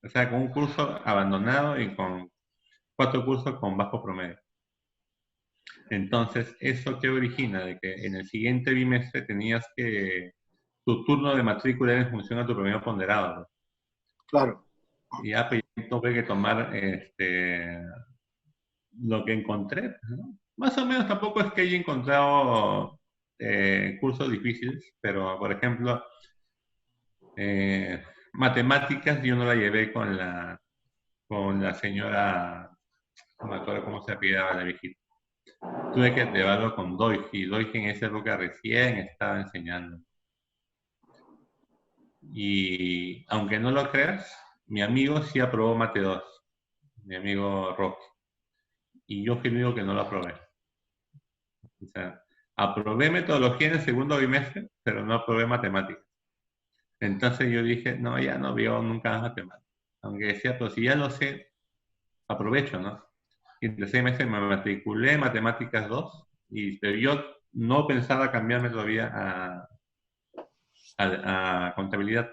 O sea, con un curso abandonado y con 4 cursos con bajo promedio. Entonces, ¿eso qué origina? De que en el siguiente bimestre tenías que, tu turno de matrícula era en función a tu promedio ponderado, ¿no? Claro. Y ya pues, tuve que tomar lo que encontré, ¿no? Más o menos tampoco es que haya encontrado cursos difíciles, pero por ejemplo, matemáticas yo no la llevé con la señora, no me acuerdo cómo se apellidaba la viejita. Tuve que llevarlo con Doige, y Doige en esa época recién estaba enseñando. Y aunque no lo creas, mi amigo sí aprobó Mate 2, mi amigo Roque. Y yo fui el único que no lo aprobé. O sea, aprobé metodología en el segundo bimestre, pero no aprobé matemáticas. Entonces yo dije, no, ya no veo nunca más matemáticas. Aunque decía, pues si ya lo sé, aprovecho, ¿no? Y entre 6 meses me matriculé en matemáticas 2, pero yo no pensaba cambiarme todavía a contabilidad.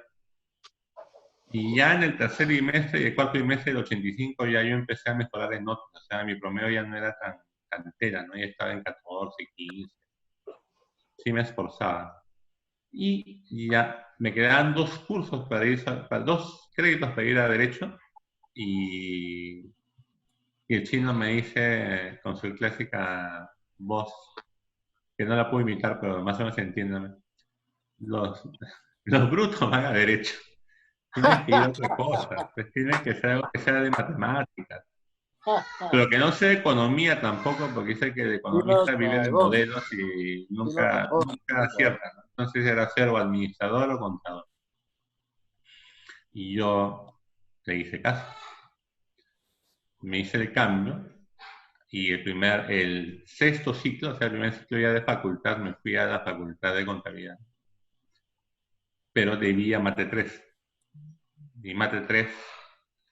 Y ya en el tercer bimestre y el cuarto bimestre del 85 ya yo empecé a mejorar en notas. O sea, mi promedio ya no era tan entera, ¿no? Ya estaba en 14, 15. Sí me esforzaba. Y ya me quedaban 2 cursos para 2 créditos para ir a Derecho, y el chino me dice con su clásica voz, que no la puedo imitar, pero más o menos entiéndame. Los, los brutos van a Derecho. Tienes que ir a otra cosa. Pues tienes que ser algo que sea de matemáticas. Pero que no sea economía tampoco, porque dice que el economista vive de modelos y nunca acierta, ¿no? Entonces era ser o administrador o contador. Y yo le hice caso. Me hice el cambio. Y el sexto ciclo, o sea, el primer ciclo ya de facultad, me fui a la facultad de contabilidad. Pero debía mate 3. Y mate 3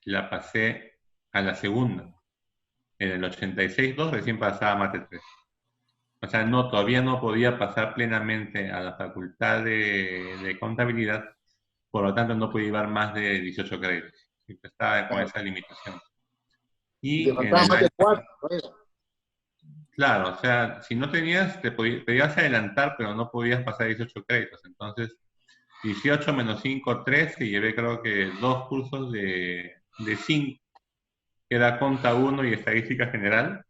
la pasé a la segunda. En el 86-2 recién pasaba mate 3. O sea, todavía no podía pasar plenamente a la facultad de contabilidad, por lo tanto no podía llevar más de 18 créditos. Siempre estaba con esa limitación. Y te faltaba mate 4, claro, o sea, si no tenías, te podías adelantar, pero no podías pasar 18 créditos. Entonces, 18 menos 5, 13, y llevé creo que 2 cursos de 5, que era Conta 1 y Estadística General,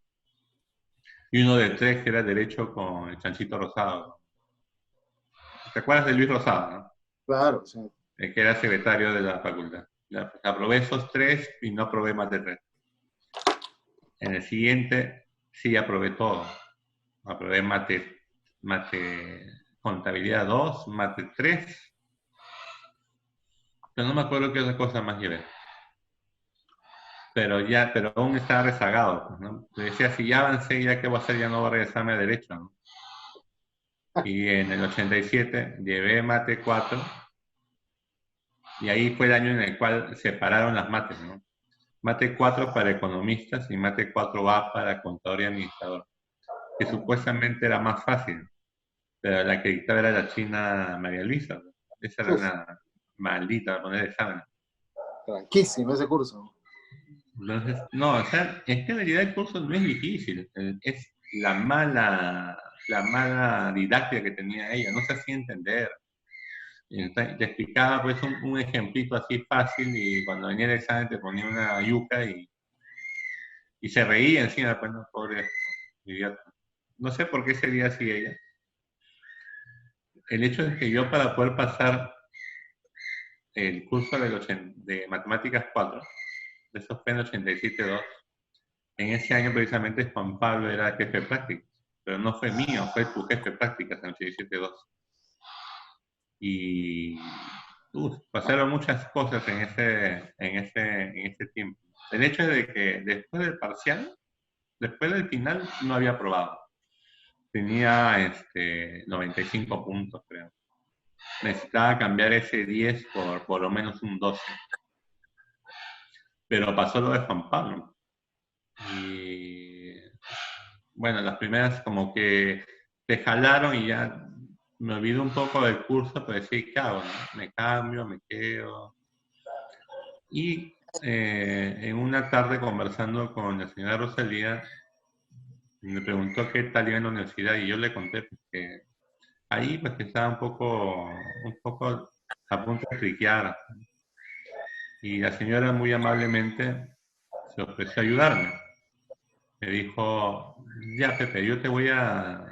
y uno de 3, que era Derecho con el Chanchito Rosado. ¿Te acuerdas de Luis Rosado, no? Claro, sí. Que era secretario de la facultad. Aprobé esos 3 y no aprobé mate 3. En el siguiente sí aprobé todo. Aprobé mate contabilidad 2, mate 3. Pero no me acuerdo qué otra cosa más llevé. Pero aún estaba rezagado, pues, ¿no? Me decía, si ya avancé, ya qué voy a hacer, ya no voy a regresarme a Derecho, ¿no? Y en el 87 llevé mate 4, y ahí fue el año en el cual separaron las mates, ¿no? Mate 4 para economistas y mate 4A para contador y administrador, que supuestamente era más fácil, pero la que dictaba era la china María Luisa. Esa era una maldita poner examen. Tranquísimo ese curso. Entonces, no, o sea, es que en realidad el curso no es difícil, es la mala didáctica que tenía ella, no se hacía entender. Entonces, te explicaba pues un ejemplito así fácil, y cuando venía el examen te ponía una yuca y se reía encima, pues no, pobre idiota. No sé por qué sería así ella. El hecho es que yo, para poder pasar el curso de Matemáticas 4, de esos fue en 87-2, en ese año precisamente Juan Pablo era jefe de prácticas, pero no fue mío, fue tu jefe de prácticas en 87-2. Y pasaron muchas cosas en ese tiempo. El hecho es de que después del parcial, después del final, no había aprobado. Tenía 95 puntos, creo. Necesitaba cambiar ese 10 por lo menos un 12. Pero pasó lo de Juan Pablo. Y bueno, las primeras como que te jalaron y ya me olvido un poco del curso, pero decía, ¿qué hago? ¿No? Me cambio, me quedo. Y en una tarde, conversando con la señora Rosalía, me preguntó qué tal iba en la universidad, y yo le conté pues, que ahí pues que estaba un poco a punto de friquear. Y la señora muy amablemente se ofreció a ayudarme. Me dijo, ya Pepe, yo te voy a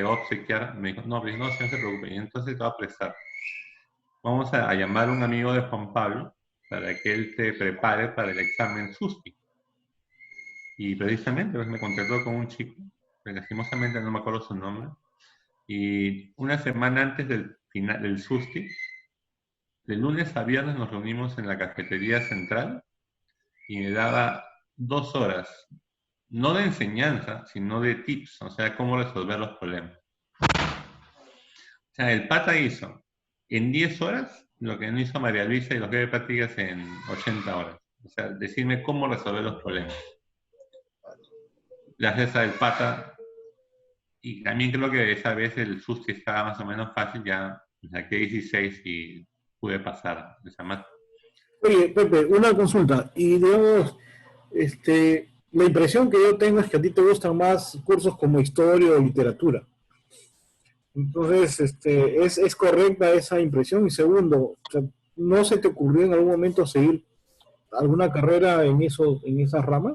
obsequiar. Me dijo, no, no se preocupe, y entonces te voy a prestar. Vamos a llamar a un amigo de Juan Pablo para que él te prepare para el examen SUSPI. Y precisamente pues, me contactó con un chico, que lastimosamente no me acuerdo su nombre, y una semana antes del final del SUSPI, de lunes a viernes nos reunimos en la cafetería central, y me daba 2 horas, no de enseñanza, sino de tips, o sea, cómo resolver los problemas. O sea, el pata hizo en 10 horas lo que no hizo María Luisa y los que de prácticas en 80 horas. O sea, decirme cómo resolver los problemas. Gracias al pata, y también creo que esa vez el SUSTI estaba más o menos fácil, ya saqué 16 y pude pasar esa mata. Oye, Pepe, una consulta. Y digamos, la impresión que yo tengo es que a ti te gustan más cursos como historia o literatura. Entonces, ¿es correcta esa impresión? Y segundo, o sea, ¿no se te ocurrió en algún momento seguir alguna carrera en esas ramas?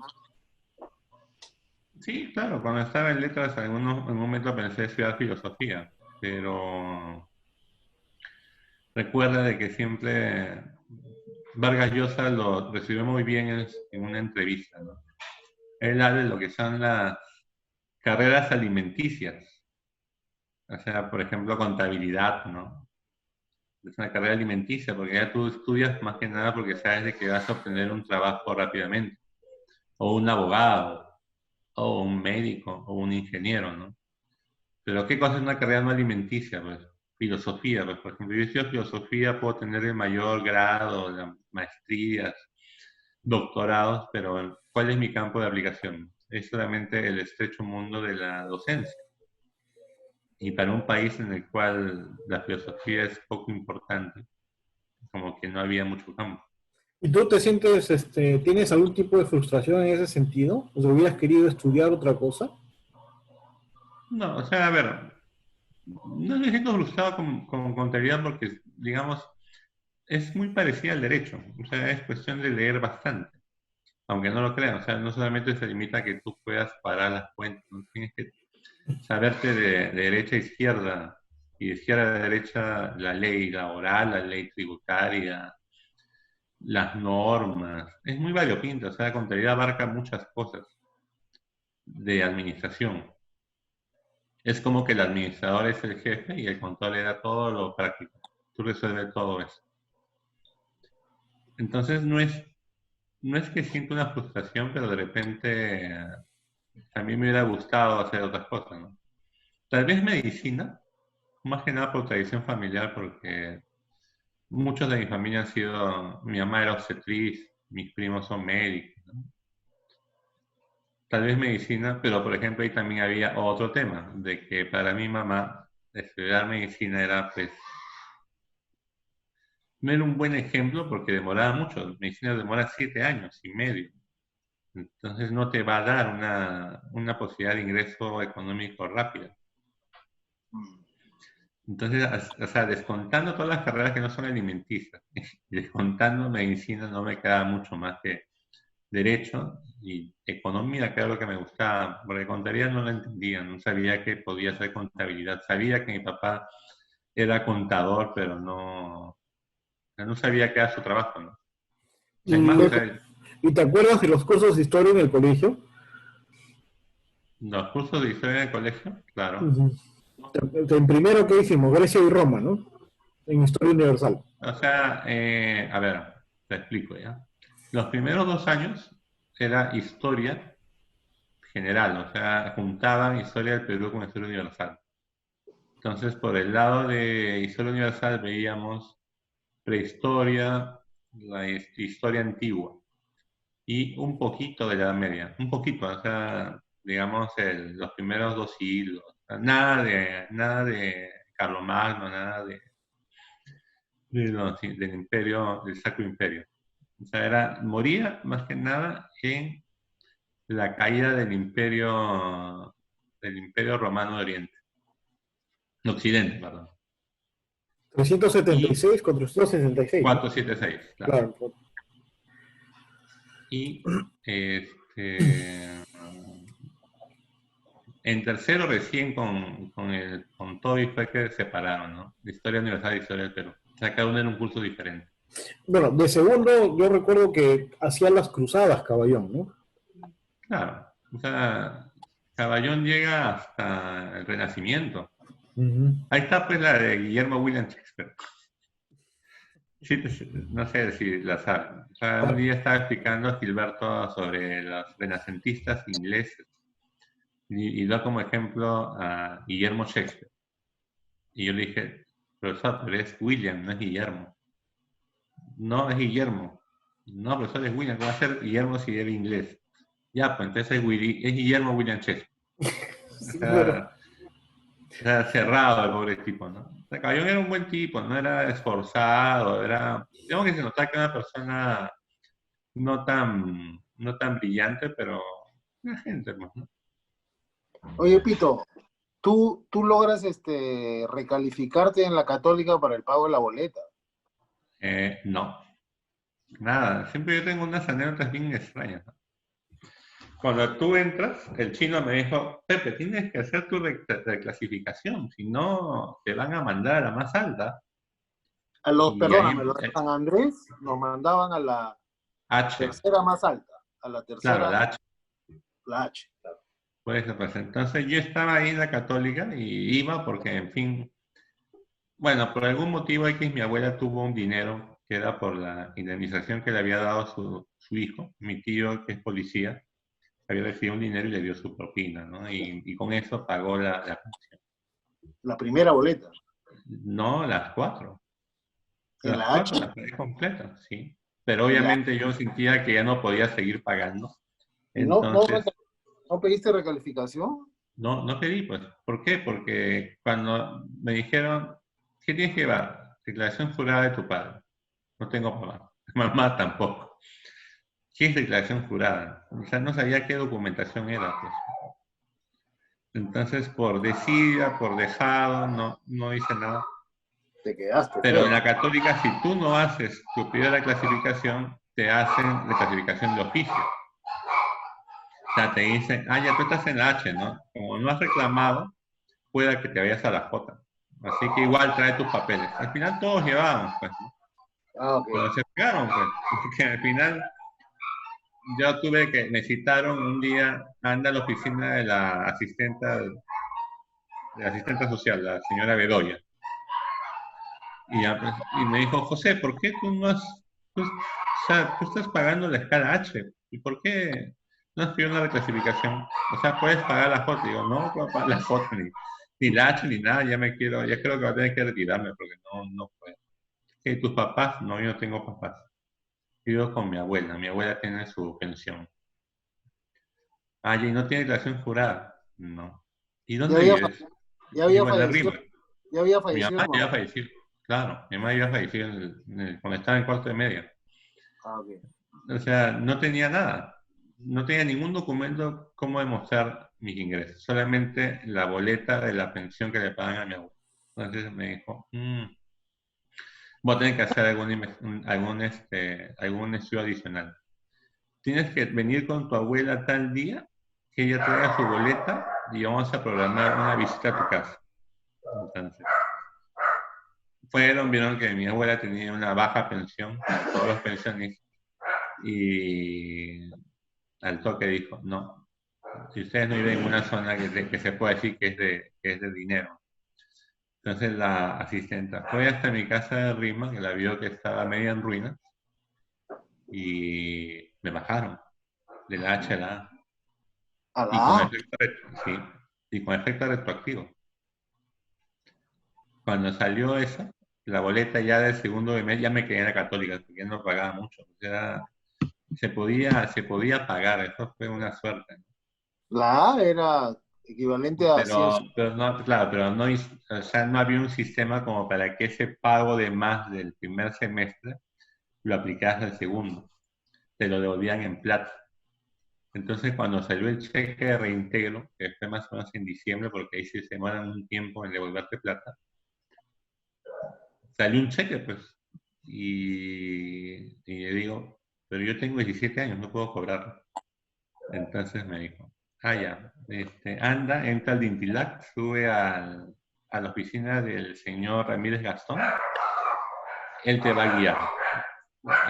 Sí, claro, cuando estaba en letras, en un momento pensé estudiar filosofía, pero recuerda de que siempre Vargas Llosa lo recibió muy bien en una entrevista, ¿no? Él habla de lo que son las carreras alimenticias, o sea, por ejemplo, contabilidad, ¿no? Es una carrera alimenticia, porque ya tú estudias más que nada porque sabes de que vas a obtener un trabajo rápidamente, o un abogado, o un médico, o un ingeniero, ¿no? Pero ¿qué cosa es una carrera no alimenticia? Pues filosofía, pues por ejemplo, yo estudio filosofía, puedo tener el mayor grado, las maestrías, doctorados, pero ¿cuál es mi campo de aplicación? Es solamente el estrecho mundo de la docencia. Y para un país en el cual la filosofía es poco importante, como que no había mucho campo. ¿Y tú te sientes, tienes algún tipo de frustración en ese sentido? ¿O sea, hubieras querido estudiar otra cosa? No, o sea, a ver, no me siento frustrado con contabilidad porque, digamos, es muy parecida al derecho. O sea, es cuestión de leer bastante, aunque no lo crean. O sea, no solamente se limita a que tú puedas parar las cuentas, ¿no? Tienes que saberte de derecha a izquierda y de izquierda a derecha la ley laboral, la ley tributaria, las normas. Es muy variopinto. O sea, la contabilidad abarca muchas cosas de administración. Es como que el administrador es el jefe y el contable da todo lo práctico. Tú resuelves todo eso. Entonces no es que siento una frustración, pero de repente también me hubiera gustado hacer otras cosas, ¿no? Tal vez medicina, más que nada por tradición familiar, porque muchos de mi familia han sido, mi mamá era obstetriz, mis primos son médicos, ¿no? Tal vez medicina, pero por ejemplo ahí también había otro tema, de que para mi mamá estudiar medicina era pues no era un buen ejemplo porque demoraba mucho. Medicina demora 7 años y medio. Entonces no te va a dar una posibilidad de ingreso económico rápida. Entonces, o sea, descontando todas las carreras que no son alimenticias, y descontando medicina, no me queda mucho más que derecho y economía, que era lo que me gustaba, porque contabilidad no la entendía, no sabía que podía ser contabilidad. Sabía que mi papá era contador, pero no sabía qué era su trabajo, ¿no? Es ¿Y, más, o sea, ¿Y te acuerdas de los cursos de historia en el colegio? los cursos de historia en el colegio, claro. Ujú. En primero, ¿qué hicimos? Grecia y Roma, ¿no? En Historia Universal. O sea, a ver, te explico ya. Los primeros 2 años era historia general, o sea, juntaban historia del Perú con historia universal. Entonces, por el lado de historia universal veíamos prehistoria, la historia antigua y un poquito de la Edad Media, un poquito, o sea, digamos los primeros 2 siglos. O sea, nada de Carlomagno, nada del imperio, del Sacro Imperio. O sea, moría más que nada en la caída del imperio romano de Oriente, de Occidente, perdón. 376 Y contra 366, ¿no? 476, claro. Claro. Y en tercero recién con Toby fue que separaron, ¿no? La historia universal y historia del Perú. O sea, cada uno era un curso diferente. Bueno, de segundo, yo recuerdo que hacía las cruzadas, Caballón, ¿no? Claro. O sea, Caballón llega hasta el Renacimiento. Ujú. Ahí está pues la de Guillermo William Shakespeare. Sí, no sé si la saben. O sea, un día estaba explicando a Gilberto sobre los renacentistas ingleses y da como ejemplo a Guillermo Shakespeare. Y yo le dije, profesor, pero es William, no es Guillermo. No, es Guillermo. No, profesor, es William. ¿Cómo va a ser Guillermo si era inglés? Ya, pues entonces es Guillermo William Shakespeare. O Sí, bueno. sea, era cerrado el pobre tipo, ¿no? O sea, Caballón era un buen tipo, no era esforzado, digamos que se notaba que era una persona no tan brillante, pero una gente, pues, ¿no? Oye, Pito, tú logras recalificarte en la Católica para el pago de la boleta. No, nada. Siempre yo tengo unas anécdotas bien extrañas, ¿no? Cuando tú entras, el chino me dijo, Pepe, tienes que hacer tu reclasificación, si no te van a mandar a la más alta. Y ahí, Perdóname, los de San Andrés nos mandaban a la H, tercera más alta, a la claro, tercera, la H. la H, claro. Por eso, pues entonces yo estaba ahí en la Católica y iba porque, en fin, bueno, por algún motivo X mi abuela tuvo un dinero que era por la indemnización que le había dado su hijo, mi tío que es policía, había recibido un dinero y le dio su propina, ¿no? Y con eso pagó la pensión. La primera boleta. No, las cuatro. En Las la H. cuatro las pagué completas, sí. Pero Y la, obviamente yo sentía que ya no podía seguir pagando. y no, Entonces, no pediste recalificación. no pedí, pues. ¿Por qué? Porque cuando me dijeron, ¿qué tienes que llevar? Declaración jurada de tu padre. No tengo mamá. Mamá tampoco. ¿Qué es declaración jurada? O sea, no sabía qué documentación era, pues. Entonces, por desidia, por dejado, no hice nada. Te quedaste Pero en feo. la Católica, si tú no haces tu pedido de clasificación, te hacen la clasificación de oficio. O sea, te dicen, ya tú estás en la H, ¿no? Como no has reclamado, pueda que te vayas a la J. Así que igual trae tus papeles. Al final todos llevábamos, pues, ¿no? Ok. Pero se pegaron, pues. Porque al final yo tuve que, me citaron un día, anda a la oficina de la asistenta social, la señora Bedoya. Y me dijo, José, ¿por qué tú no has, o sea, tú estás pagando la escala H? ¿Y por qué no has pedido una reclasificación? O sea, puedes pagar la J. Y digo, no puedo pagar la J, ni la H, ni nada, ya creo que voy a tener que retirarme porque no puedo. ¿Y tus papás? No, yo no tengo papás. Vivo con mi abuela tiene su pensión. ¿Y no tiene declaración jurada? No. ¿Y Ya dónde había, vives? ya había Vivo en la fallecido, Rima. ya había Mi fallecido mamá tu ya mamá. había fallecido. Claro, mi mamá ya había fallecido cuando estaba en cuarto de media. Ok. O sea, no tenía nada. No tenía ningún documento como demostrar mis ingresos. Solamente la boleta de la pensión que le pagan a mi abuelo. Entonces me dijo, voy a tener que hacer algún estudio adicional. Tienes que venir con tu abuela tal día que ella traiga su boleta y vamos a programar una visita a tu casa. Entonces, vieron que mi abuela tenía una baja pensión, todos los pensionistas, y al toque dijo, no, si ustedes no viven en una zona que se puede decir que es de dinero. Entonces la asistenta fue hasta mi casa de Rima, que la vio que estaba media en ruinas, y me bajaron de la H a la A. A Y la con A. efecto, sí, y con efecto retroactivo. Cuando salió esa, la boleta ya del segundo de mes ya me quedé en la Católica, porque ya no pagaba mucho. O sea, se podía pagar, eso fue una suerte. La A era equivalente a 100. Pero no, claro, pero no, o sea, no había un sistema como para que ese pago de más del primer semestre lo aplicaras al segundo. Te lo devolvían en plata. Entonces, cuando salió el cheque de reintegro, que fue más o menos en diciembre, porque ahí sí se demoran un tiempo en devolverte plata, salió un cheque, pues. Y le digo, pero yo tengo 17 años, no puedo cobrar. Entonces me dijo, ya, anda, entra al Dintilac, sube a la oficina del señor Ramírez Gastón, él te va a guiar.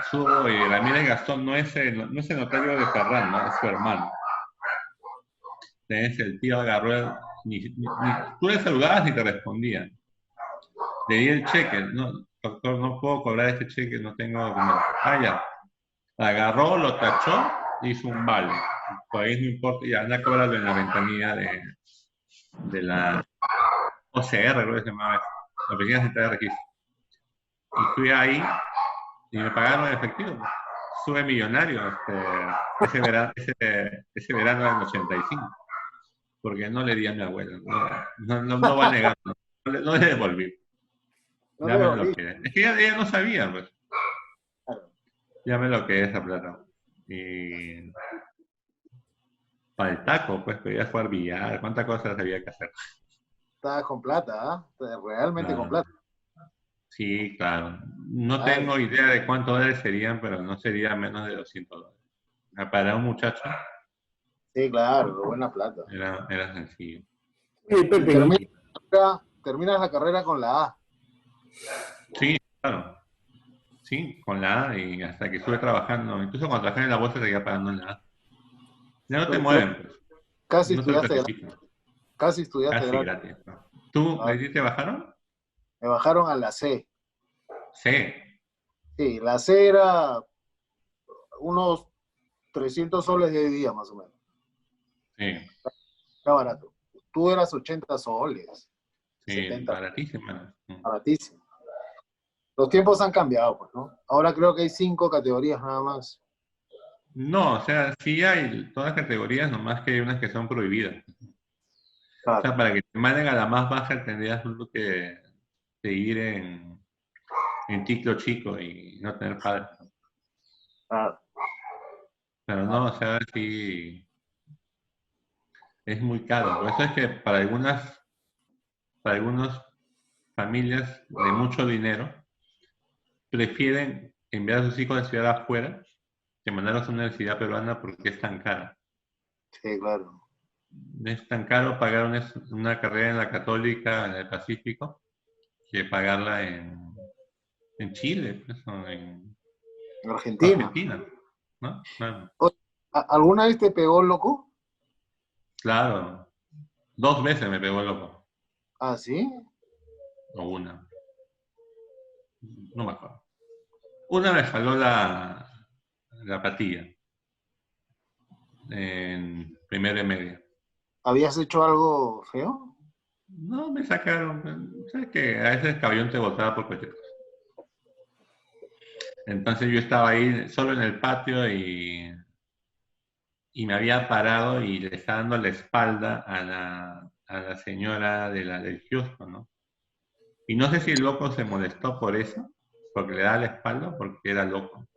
Subo y Ramírez Gastón no es el notario de Ferran, ¿no? Es su hermano. Entonces el tío agarró, tú le saludabas ni te respondían. Le di el cheque, no, doctor, no puedo cobrar este cheque, no tengo documento. Ya. Agarró, lo tachó, hizo un vale. Por ahí no importa, ya anda a cobrarlo en la ventanilla de la OCR, creo que se llamaba, la Oficina Central de Registro. Y fui ahí y me pagaron en efectivo. Sube millonario ese verano del 85, porque no le di a mi abuela, no va a negar, no le devolví. No Ya le me lo volví. quedé. Es que ella no sabía, pues. Claro. Ya me lo quedé esa plata. Y para el taco, pues, podía jugar billar, cuántas cosas había que hacer. Estabas con plata, ¿ah? Realmente con Claro. plata. Sí, claro. No Claro. tengo idea de cuántos dólares serían, pero no sería menos de $200. O sea, para un muchacho Sí, claro, buena plata. era sencillo. Oye, Y Pepe, terminas la carrera con la A. Sí, claro. Sí, con la A y hasta que estuve trabajando, incluso cuando trabajé en la bolsa seguía pagando en la A. Ya no te Creo mueven, pues. casi No te lo estudiaste clasifican. casi estudiaste Casi gratis. gratis, ¿no? ¿Tú, Ah, de ti te bajaron? me bajaron a la C. Sí, Sí, la C era unos 300 soles de hoy día, más o menos. sí, Era barato. Tú eras 80 soles, sí, 70, baratísima. baratísimo. Los tiempos han cambiado, pues, ¿no? Ahora creo que hay 5 categorías nada más. No, o sea, sí hay todas categorías, nomás que hay unas que son prohibidas. O Claro, sea, para que te manden a la más baja tendrías tú que seguir en ciclo chico y no tener padres. claro. Pero no, o sea, sí, es muy caro. Por eso es que para algunas familias de mucho dinero, prefieren enviar a sus hijos a estudiar afuera que mandarlos a una universidad peruana porque es tan cara. Sí, claro. Es tan caro pagar una carrera en la Católica, en el Pacífico, que pagarla en Chile, pues, o en En Argentina. Argentina, ¿no? Claro. Oye, ¿alguna vez te pegó loco? Claro, 2 veces me pegó el loco, Ah, sí. o una, no me acuerdo. Una me jaló la patilla en primera y media. ¿Habías hecho algo feo? No, me sacaron, ¿sabes que a veces el caballón te botaba por cualquier cosa? Entonces yo estaba ahí solo en el patio y me había parado y le estaba dando la espalda a la señora del kiosco, ¿no? Y no sé si el loco se molestó por eso, porque le daba la espalda o porque era loco.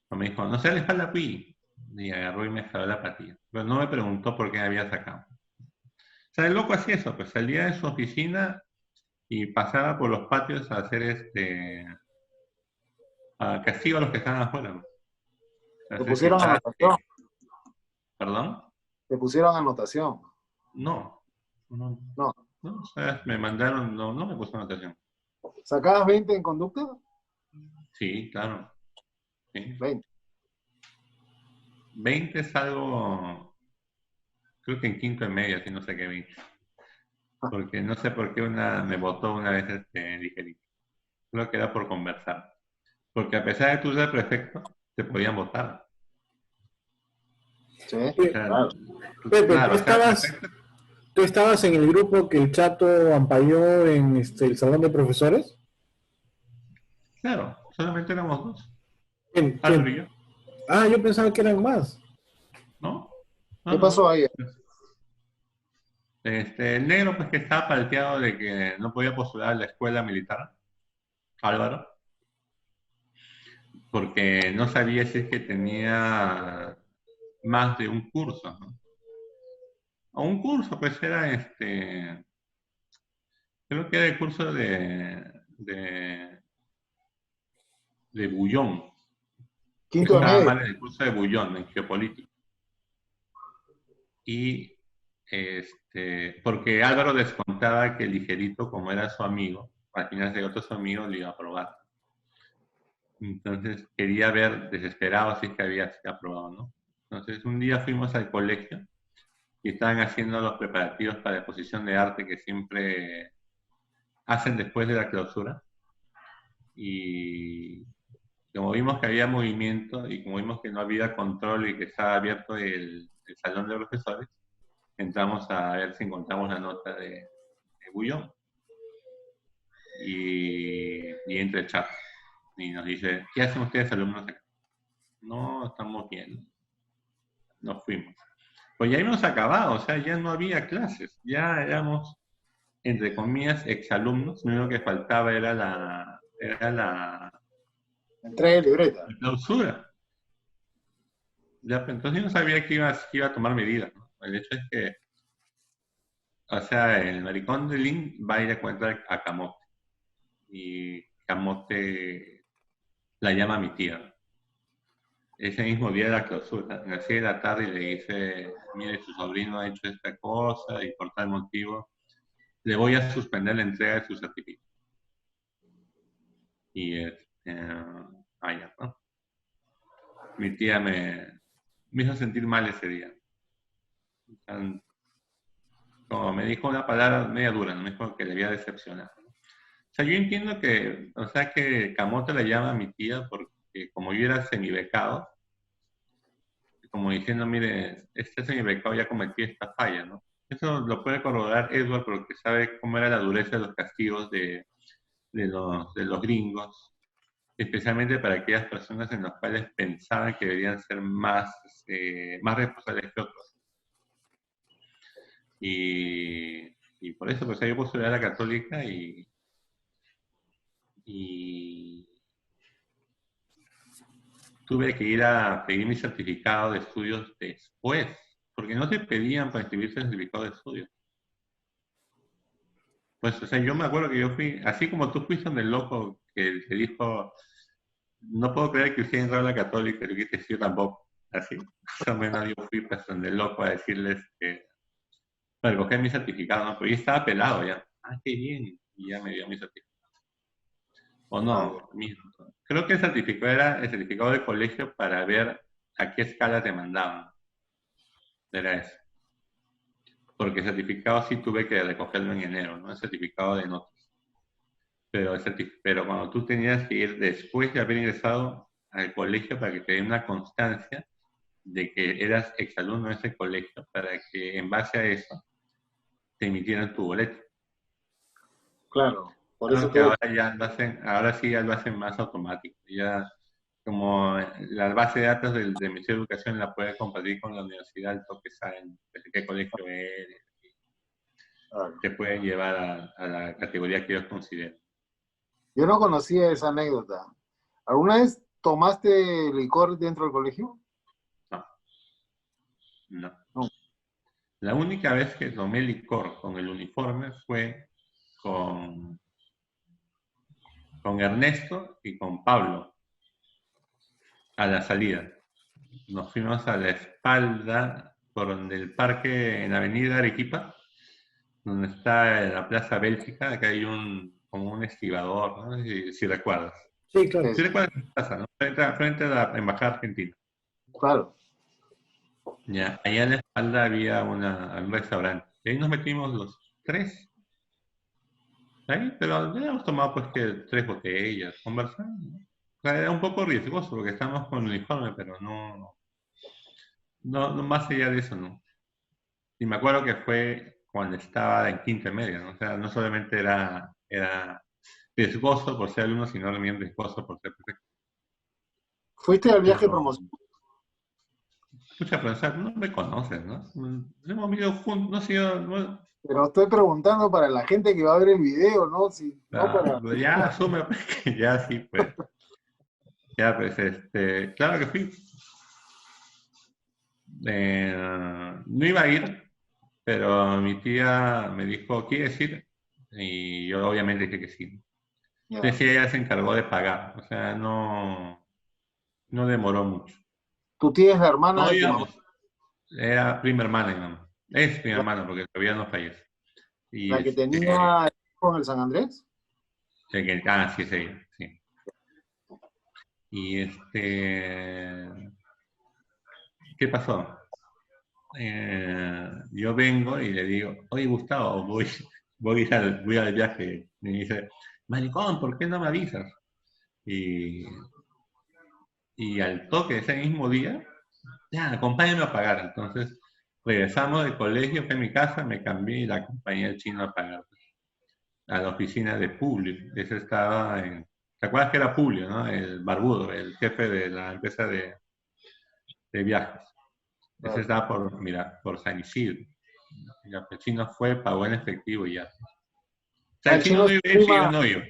O me dijo, no se da la espalda, pi. Y agarró y me jaló la patilla. Pero no me preguntó por qué me había sacado. O sea, el loco hacía eso, pues salía de su oficina y pasaba por los patios a hacer a castigo a los que estaban afuera, ¿no? ¿Te Hacer pusieron pitar, anotación? ¿perdón? ¿Te pusieron anotación? No, no, No. no, o sea, me mandaron, no, no me puso anotación. ¿Sacabas 20 en conducta? Sí, claro. Sí. 20. 20 es algo, creo que en quinto y medio, si no sé qué 20. Porque no sé por qué me votó una vez ligerito. Creo que era por conversar. Porque a pesar de tú ser prefecto, te podían votar. Sí, O sea, claro. Pepe, claro, o sea, prefecto, tú estabas en el grupo que el Chato ampalló en el salón de profesores. claro, solamente éramos dos, ¿Quién? Álvaro y ¿Quién? yo, Ah, yo pensaba que eran más. ¿no? No, ¿Qué pasó no. ahí? El negro, pues que estaba palteado de que no podía postular a la escuela militar, Álvaro, porque no sabía si es que tenía más de un curso, ¿no? O un curso, pues era creo que era el curso de Bullón. Quinto de Estaba medio. mal en el curso de Bullón, en geopolítica. Y porque Álvaro descontaba que el ligerito, como era su amigo, al final de otro su amigo, le iba a aprobar. Entonces quería ver desesperado si es que había sido aprobado, ¿no? Entonces un día fuimos al colegio y estaban haciendo los preparativos para la exposición de arte que siempre hacen después de la clausura. Y como vimos que había movimiento y como vimos que no había control y que estaba abierto el salón de profesores, entramos a ver si encontramos la nota de Bullón. Y entra el chat y nos dice, ¿qué hacen ustedes alumnos acá? No, estamos bien. Nos fuimos. Pues ya habíamos acabado, o sea, ya no había clases, ya éramos, entre comillas, exalumnos, lo único que faltaba era la Entré de libreta. clausura. Ya, pues, entonces yo no sabía que iba a tomar medidas, ¿no? El hecho es que O sea, el maricón de Lin va a ir a encontrar a Camote. Y Camote la llama a mi tía. Ese mismo día de la clausura, a las 6 de la tarde, y le dice, mire, su sobrino ha hecho esta cosa y por tal motivo le voy a suspender la entrega de su certificado. Y ya, ¿no? Mi tía me hizo sentir mal ese día. O sea, como me dijo una palabra media dura, no me dijo que le había decepcionado. O sea, yo entiendo que, o sea, que Camote le llama a mi tía porque como yo era semibecado, como diciendo, mire, este semibecado ya cometió esta falla, ¿no? Eso lo puede corroborar Edward porque sabe cómo era la dureza de los castigos de los gringos, especialmente para aquellas personas en las cuales pensaban que deberían ser más responsables que otros. Y por eso, pues yo postulé a la católica y tuve que ir a pedir mi certificado de estudios después, porque no te pedían para inscribirse el certificado de estudios. Pues, o sea, yo me acuerdo que yo fui, así como tú fuiste donde el loco que te dijo, no puedo creer que usted entró a la católica, y que yo tampoco, así. Más o menos yo fui pues donde el loco a decirles que, para coger mi certificado, ¿no? Pero yo estaba pelado ya. Ah, qué bien, y ya me dio mi certificado. O no, creo que el certificado era el certificado de colegio para ver a qué escala te mandaban. Era eso. Porque el certificado sí tuve que recogerlo en enero, ¿no? El certificado de notas. Pero cuando tú tenías que ir después de haber ingresado al colegio para que te den una constancia de que eras exalumno de ese colegio, para que en base a eso te emitieran tu boleto. Claro, por eso Claro que tuve. ahora sí ya lo hacen más automático. Ya como la base de datos del Ministerio de Educación la puede compartir con la universidad, al toque saben desde qué colegio eres, Claro. te pueden llevar a la categoría que ellos consideren. Yo no conocía esa anécdota. ¿Alguna vez tomaste licor dentro del colegio? No, no. No. La única vez que tomé licor con el uniforme fue con Ernesto y con Pablo a la salida. Nos fuimos a la espalda por donde el parque en la avenida Arequipa, donde está la Plaza Bélgica, acá hay como un estibador, ¿no? Si recuerdas. Sí, claro. Si recuerdas la plaza, ¿no? Frente a la Embajada Argentina. Claro. Ya, allá en la espalda había un restaurante. Y ahí nos metimos los tres. Ahí, pero habíamos tomado pues que 3 botellas, conversando, ¿no? O sea, era un poco riesgoso porque estábamos con el uniforme, pero no más allá de eso, ¿no? Y me acuerdo que fue cuando estaba en quinta media, ¿no? O sea, no solamente era riesgoso por ser alumno, sino también riesgoso por ser perfecto. ¿Fuiste al viaje Pero, promocional? escucha, profesor, no me conoces, ¿no? No hemos ido juntos, no ha sido... No, Pero estoy preguntando para la gente que va a ver el video, ¿no? Si, no para... pero ya asume pues, que ya sí, pues. Ya, pues, claro que fui. No iba a ir, pero mi tía me dijo, ¿quieres ir? Y yo obviamente dije que sí. Ya. Entonces ella se encargó de pagar, o sea, no demoró mucho. Tu tía es la hermana No de tu mamá. íbamos, era prima hermana mi mamá. Es prima La, hermana porque todavía no fallece. Y la que tenía con el San Andrés. sí, es ella, sí. Y ¿qué pasó? Yo vengo y le digo, oye Gustavo, voy al viaje. Y me dice, maricón, ¿por qué no me avisas? Y, y al toque de ese mismo día, ya, acompáñame a pagar. Entonces regresamos del colegio, fui a mi casa, me cambié y la acompañé al chino a pagar. A la oficina de Publio. Ese estaba en... ¿Te acuerdas que era Publio, no? El barbudo, el jefe de la empresa de viajes. Ese estaba por San Isidro. Y el chino fue, pagó en efectivo y ya. O sea, el Al chino chino no se iba a ir si yo anima, no iba.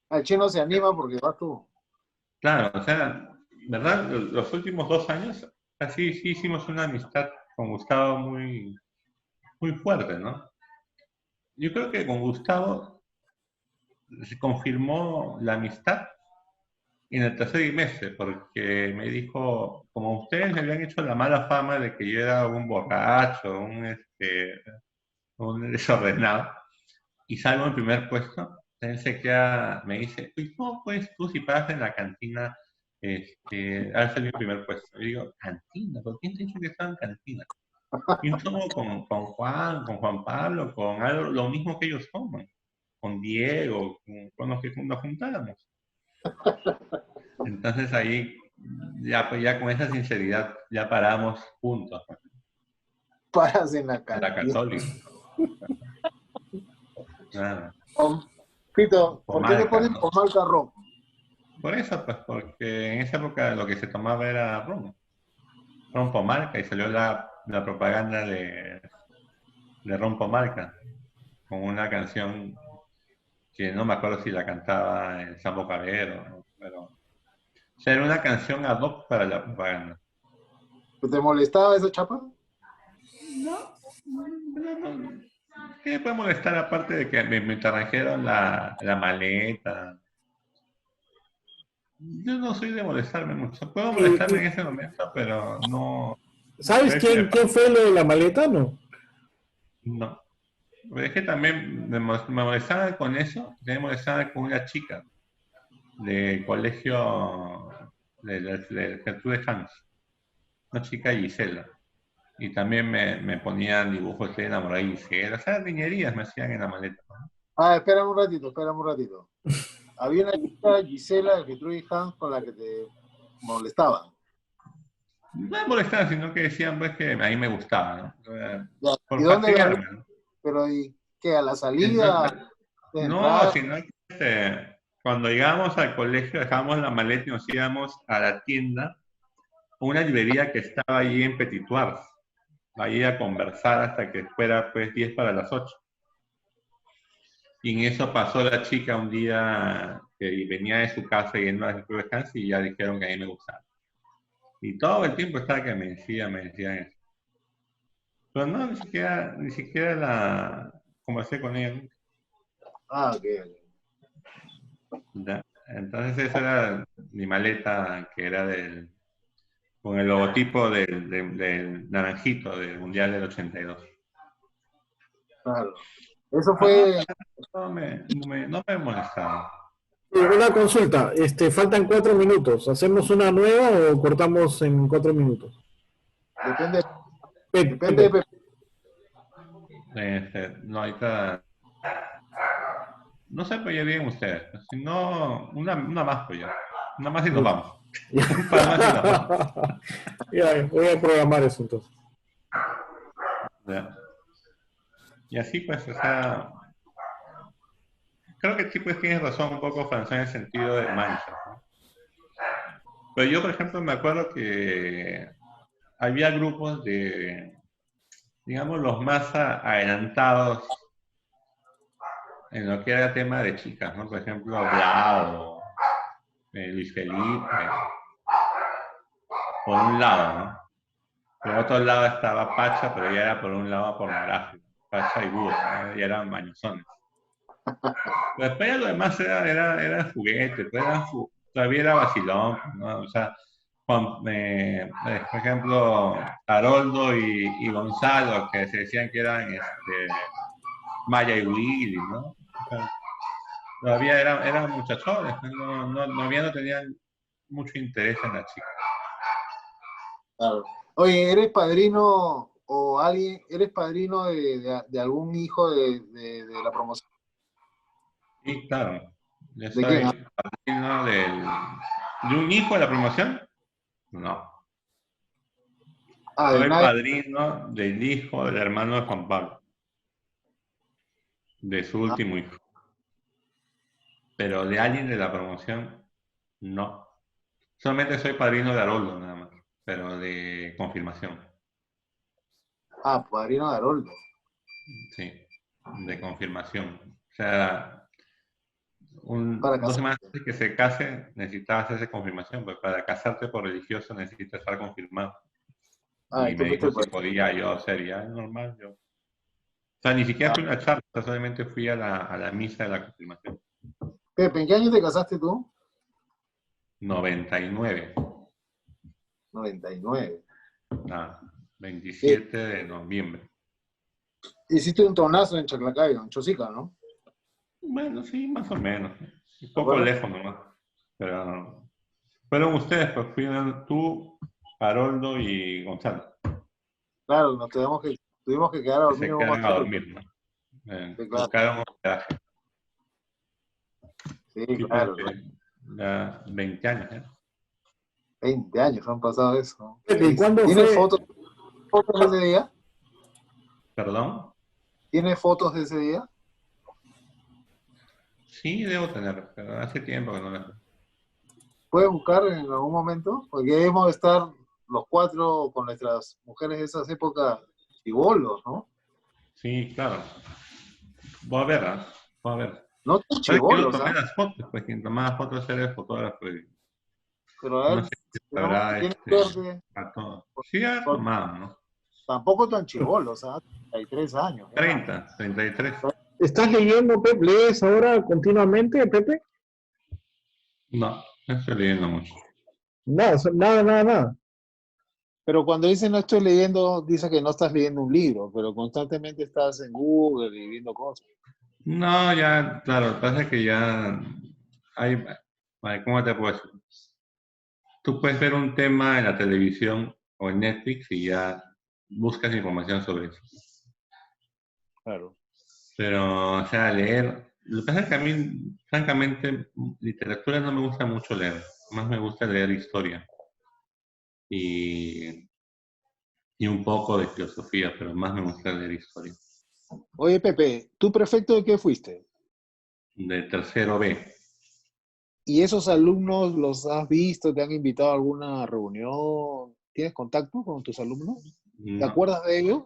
al chino se anima porque vas tú. Claro, o sea, ¿verdad? Los últimos 2 años, así sí hicimos una amistad con Gustavo muy, muy fuerte, ¿no? yo creo que con Gustavo se confirmó la amistad en el tercer trimestre, porque me dijo, como ustedes me habían hecho la mala fama de que yo era un borracho, un desordenado, y salgo en primer puesto, él se queda, me dice, ¿y cómo puedes tú si paras en la cantina haber salido en primer puesto? Y digo, ¿cantina? ¿Por quién te ha dicho que estaba en cantina? Yo tomo con Juan, con Juan Pablo, con algo, lo mismo que ellos toman, con Diego, con los que nos juntábamos. Entonces ahí, ya, pues ya con esa sinceridad, ya paramos juntos, pues, Paras en la a la cantina. Católica. Nada, Pito, ¿por qué le Pomarca, ponen ¿no? Pomalca Ron? Por eso, pues, porque en esa época lo que se tomaba era ron Pomarca, y salió la propaganda de ron Pomarca, con una canción que no me acuerdo si la cantaba el Sambo Cabero, ¿no? Pero, o sea, era una canción ad hoc para la propaganda. ¿Te molestaba esa chapa? No, ¿qué puede molestar aparte de que me trajeron la maleta? Yo no soy de molestarme mucho. Puedo molestarme en ese momento, pero no. ¿Sabes Pero es que quién fue lo de la maleta? No. no. Pero es que también me molestaba con eso, me molestaba con una chica del colegio de Gertrude Hans, una chica Gisela. Y también me ponían dibujos de enamorar de Gisela. O sea, niñerías me hacían en la maleta, ¿no? Ah, espérame un ratito, espérame un ratito. Había una chica, Gisela, de Gertrude Hans, con la que te molestaban. No me molestaba, sino que decían pues que a mí me gustaba, ¿no? Ya, ¿y Por dónde la fastidiarme, viste? ¿no? Pero, ¿y qué? ¿A la salida? Entonces, ¿De no, entrada? sino que cuando llegábamos al colegio dejábamos la maleta y nos íbamos a la tienda, una librería que estaba ahí en Petituars, ahí a conversar hasta que fuera pues 10 para las 8. Y en eso pasó la chica un día que venía de su casa yendo a las descanso y ya dijeron que a mí me gustaba. Y todo el tiempo estaba que me decían eso. Pero no, ni siquiera la conversé con ella, ¿no? Ah, ok. Ya. Entonces esa era mi maleta que era con el logotipo del naranjito del Mundial del 82. Claro. Eso Ah, no, fue, no me molestaba. Una consulta, faltan 4 minutos. ¿Hacemos una nueva o cortamos en 4 minutos? depende, depende de Pepe. Pepe. No, ahorita, no sé, pues ya bien ustedes. Si no, una más, pues ya. Una más y nos vamos. Un par más y nos vamos. Ya, voy a programar eso entonces. Ya. Y así, pues, o sea, creo que sí, pues tienes razón un poco, François, en el sentido de mancha, ¿no? Pero yo, por ejemplo, me acuerdo que había grupos digamos, los más adelantados en lo que era tema de chicas, ¿no? Por ejemplo, Blau, Luis Felipe, por un lado, ¿no? Por otro lado estaba Pacha, pero ya era por un lado pornográfico. Pacha y Búho, ¿no? Ya eran mañosones. Pero después ya lo demás era juguete, pues todavía era vacilón, ¿no? O sea, por ejemplo, Haroldo y Gonzalo, que se decían que eran Maya y Willy, ¿no? O sea, todavía eran muchachones, no tenían mucho interés en la chica. Claro. Oye, ¿eres padrino o alguien, eres padrino de algún hijo de la promoción? Y claro, yo ¿De quién? soy padrino de un hijo de la promoción. No, Ah, de soy nadie. padrino del hijo del hermano de Juan Pablo, de su Ah, último hijo. Pero de alguien de la promoción, no. Solamente soy padrino de Haroldo, nada más, pero de confirmación. padrino de Haroldo. Sí, de confirmación. O sea, Para 2 semanas casarte. antes que se case, necesitaba hacerse confirmación, pues para casarte por religioso necesitas estar confirmado. Ah, Y y tú me fuiste dijo el si padrino. podía yo ser, ya es normal, yo. O sea, ni siquiera fui a una charla, solamente fui a la misa de la confirmación. Pepe, ¿en qué año te casaste tú? 99. 99. Ah, Eh, 27 de noviembre. hiciste un tonazo en Chaclacayo, en Chosica, ¿no? Bueno, sí, más o menos. Un ¿Te poco acuerdas? lejos nomás. Pero fueron ustedes, pues fueron tú, Haroldo y Gonzalo. Claro, tuvimos que quedar a Que dormir se en un quedaron a hostel. dormir, ¿no? Sí, claro, Buscaron hospedaje. sí, Sí, pues, claro. ya 20 años, ¿eh? 20 años han pasado eso. Pepe, ¿y cuándo ¿Tienes fue? fotos de ese día? ¿Perdón? ¿Tienes fotos de ese día? Sí, debo tener, pero hace tiempo que no las veo. ¿Puedes buscar en algún momento? Porque debemos estar los cuatro con nuestras mujeres de esas épocas chibolos, ¿no? Sí, claro. Voy a ver, ¿ah? Voy a ver. No tan ¿Sabes que yo chibolos, tomé ¿ah? las fotos? Pues quien tomaba fotos era el fotógrafo. Y Pero a no ver, sé si tenemos, sabrá tienes suerte, a todo. Sí, ha tomado, ¿no? tampoco tan chibolos, ¿ah? 33 años, ya. 33. ¿Estás leyendo, Pepe? ¿Lees ahora continuamente, Pepe? No, no estoy leyendo mucho. Nada, nada, nada, nada. Pero cuando dice no estoy leyendo, dice que no estás leyendo un libro, pero constantemente estás en Google y viendo cosas. No, ya, claro, lo que pasa es que ya hay, vale, ¿cómo te puedo decir? Tú puedes ver un tema en la televisión o en Netflix y ya buscas información sobre eso. Claro. Pero, o sea, leer, lo que pasa es que a mí, francamente, literatura no me gusta mucho leer, más me gusta leer historia y, y un poco de filosofía, pero más me gusta leer historia. Oye, Pepe, ¿tú prefecto de qué fuiste? De tercero B. ¿Y esos alumnos los has visto? ¿Te han invitado a alguna reunión? ¿Tienes contacto con tus alumnos? ¿Te No, acuerdas de ellos?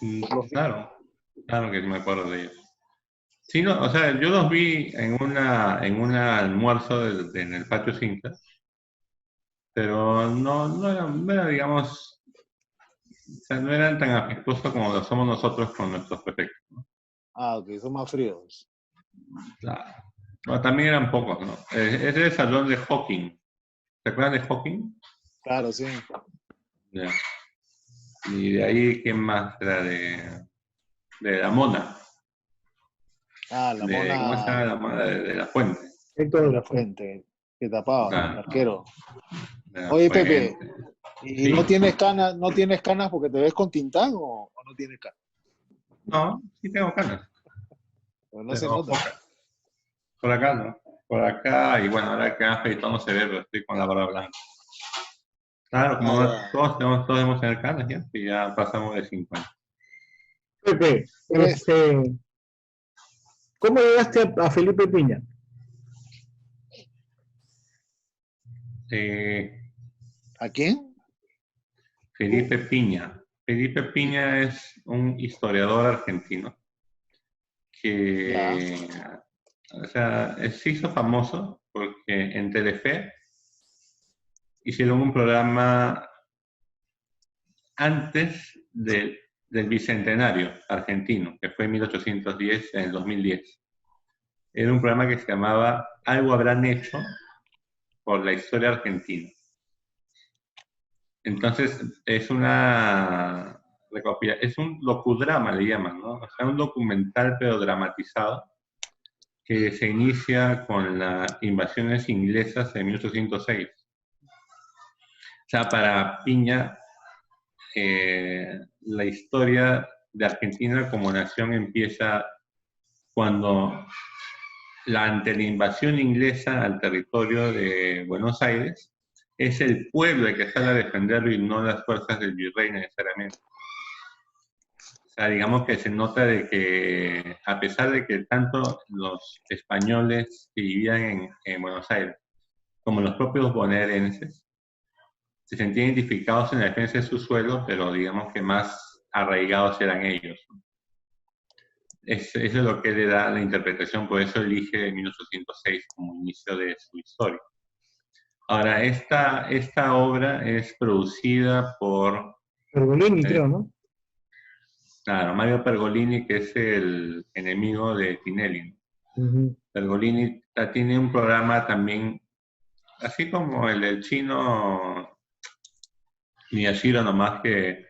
Los vi. claro, claro que me acuerdo de ellos. Sí, no, o sea, yo los vi en un almuerzo en el patio Cinca, pero no era, digamos, o sea, no eran tan afectuosos como lo somos nosotros con nuestros prefectos, ¿no? Ah, ok, son más fríos. Claro. No, también eran pocos, ¿no? Es el salón de Hawking. ¿Se acuerdan de Hawking? Claro, sí. Ya. Y de ahí, ¿quién más? Era de la Mona. Ah, la ¿Cómo se llama mona la Mona? De la Fuente. Héctor de de la la Fuente. frente, que tapaba, el Claro, arquero. de la Oye, Pepe, Fuente. ¿y Sí. no tienes canas porque te ves con Tintán o no tienes canas? No, sí tengo canas, Pues no se pero nota. pocas. Por acá, ¿no? Por acá, y bueno, ahora que afeitado no se ve, pero estoy con la barba blanca. Claro, Ah, como ya. todos debemos tener canas ya, y ya pasamos de 50. Pepe, ¿Eres ¿cómo llegaste a Felipe Piña? Eh, a quién? Felipe Piña. Felipe Piña es un historiador argentino Ya. que, o sea, se hizo famoso porque en Telefe hicieron un programa antes del Bicentenario argentino, que fue en 1810, en el 2010. Era un programa que se llamaba Algo habrán hecho por la historia argentina. Entonces, es es un docudrama, le llaman, ¿no? O sea, un documental pero dramatizado que se inicia con las invasiones inglesas en 1806. O sea, para Piña, la historia de Argentina como nación empieza cuando, ante la invasión inglesa al territorio de Buenos Aires, es el pueblo el que sale a defenderlo y no las fuerzas del virrey necesariamente. O sea, digamos que se nota de que, a pesar de que tanto los españoles que vivían en Buenos Aires como los propios bonaerenses se sentían identificados en la defensa de su suelo, pero digamos que más arraigados eran ellos. Eso es lo que le da la interpretación, por eso elige 1806 como inicio de su historia. Ahora, esta obra es producida por Pergolini, eh, creo, ¿no? Claro, Mario Pergolini, que es el enemigo de Tinelli. Ujú. Pergolini tiene un programa también, así como el del chino Miyashiro, nomás que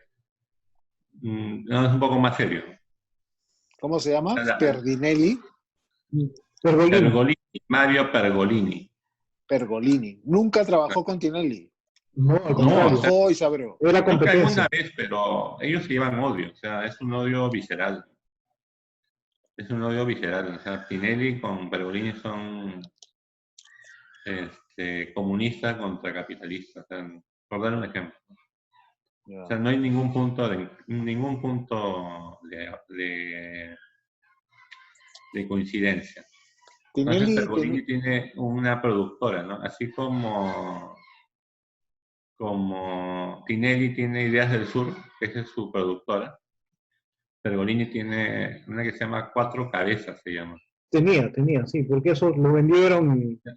no, es un poco más serio. ¿Cómo se llama? La- Perdinelli, Pergolini. Pergolini, Mario Pergolini. Pergolini. Nunca trabajó con Tinelli. No, al O No, o contrario. sea, trabajó y se abrió. Era creo que alguna competencia. vez, pero ellos se llevan odio, o sea, es un odio visceral. Es un odio visceral. O sea, Tinelli con Pergolini son comunistas contra capitalistas. O sea, por dar un ejemplo. O Ya. sea, no hay ningún punto de coincidencia. Entonces, Tinelli, Pergolini tiene una productora, ¿no? Así como Tinelli tiene Ideas del Sur, que esa es su productora. Pergolini tiene una que se llama Cuatro Cabezas, se llama. Tenía, sí, porque eso lo vendieron y ya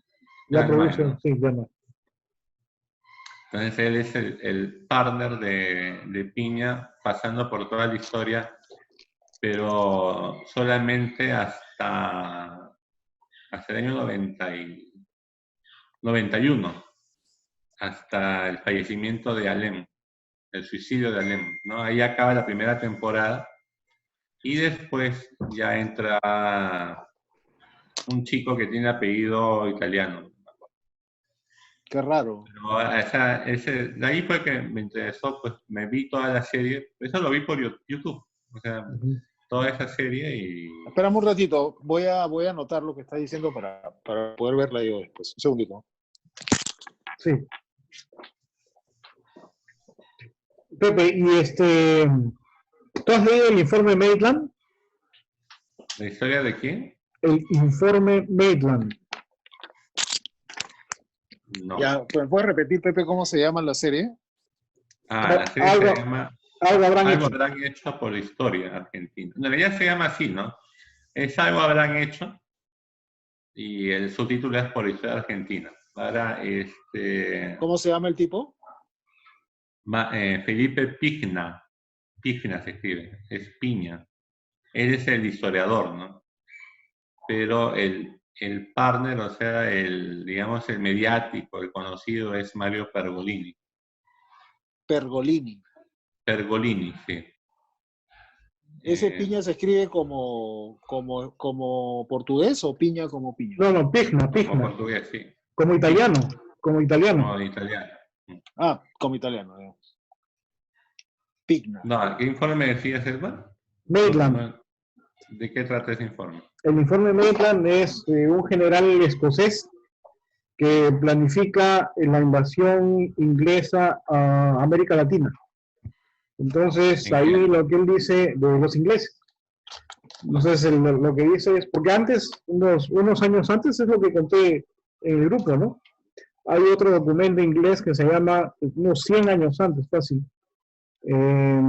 Ya no hay, produce, ¿no? sí, ya no. Entonces él es el partner de Piña pasando por toda la historia, pero solamente hasta el año 91, hasta el fallecimiento de Alem, el suicidio de Alem, ¿no? Ahí acaba la primera temporada y después ya entra un chico que tiene apellido italiano. qué raro. Pero, de ahí fue que me interesó, pues me vi toda la serie, eso lo vi por YouTube, o sea, Ujú. toda esa serie y... Espérame un ratito, voy a anotar lo que está diciendo para poder verla yo después. Un segundito. Sí. Pepe, ¿tú has leído el informe Maitland? ¿La historia de quién? El informe Maitland. No. Ya, ¿me puedes repetir, Pepe, cómo se llama la serie? La serie Algo, se llama algo habrán Algo hecho. habrán hecho por historia argentina. En realidad se llama así, ¿no? Es Algo habrán hecho y el subtítulo es por historia argentina. Para ¿Cómo se llama el tipo? Felipe Pigna. Pigna se escribe, es Piña. Él es el historiador, ¿no? Pero el partner, o sea, digamos, el mediático, el conocido es Mario Pergolini. Pergolini. Pergolini, sí. ¿Ese Eh, piña se escribe como portugués o piña como piña? No, Pigna, como Pigna. portugués, sí. Como italiano, como italiano. Como de italiano. Ah, como italiano, digamos. Pigna. No, ¿qué informe me decías, Edward? Maitland. ¿De qué trata ese informe? El informe Maitland es un general escocés que planifica la invasión inglesa a América Latina. Entonces, ¿En ahí qué año? lo que él dice de los ingleses. Entonces, lo que dice es, porque antes, unos años antes, es lo que conté en el grupo, ¿no? Hay otro documento inglés que se llama, unos 100 años antes, fácil, eh,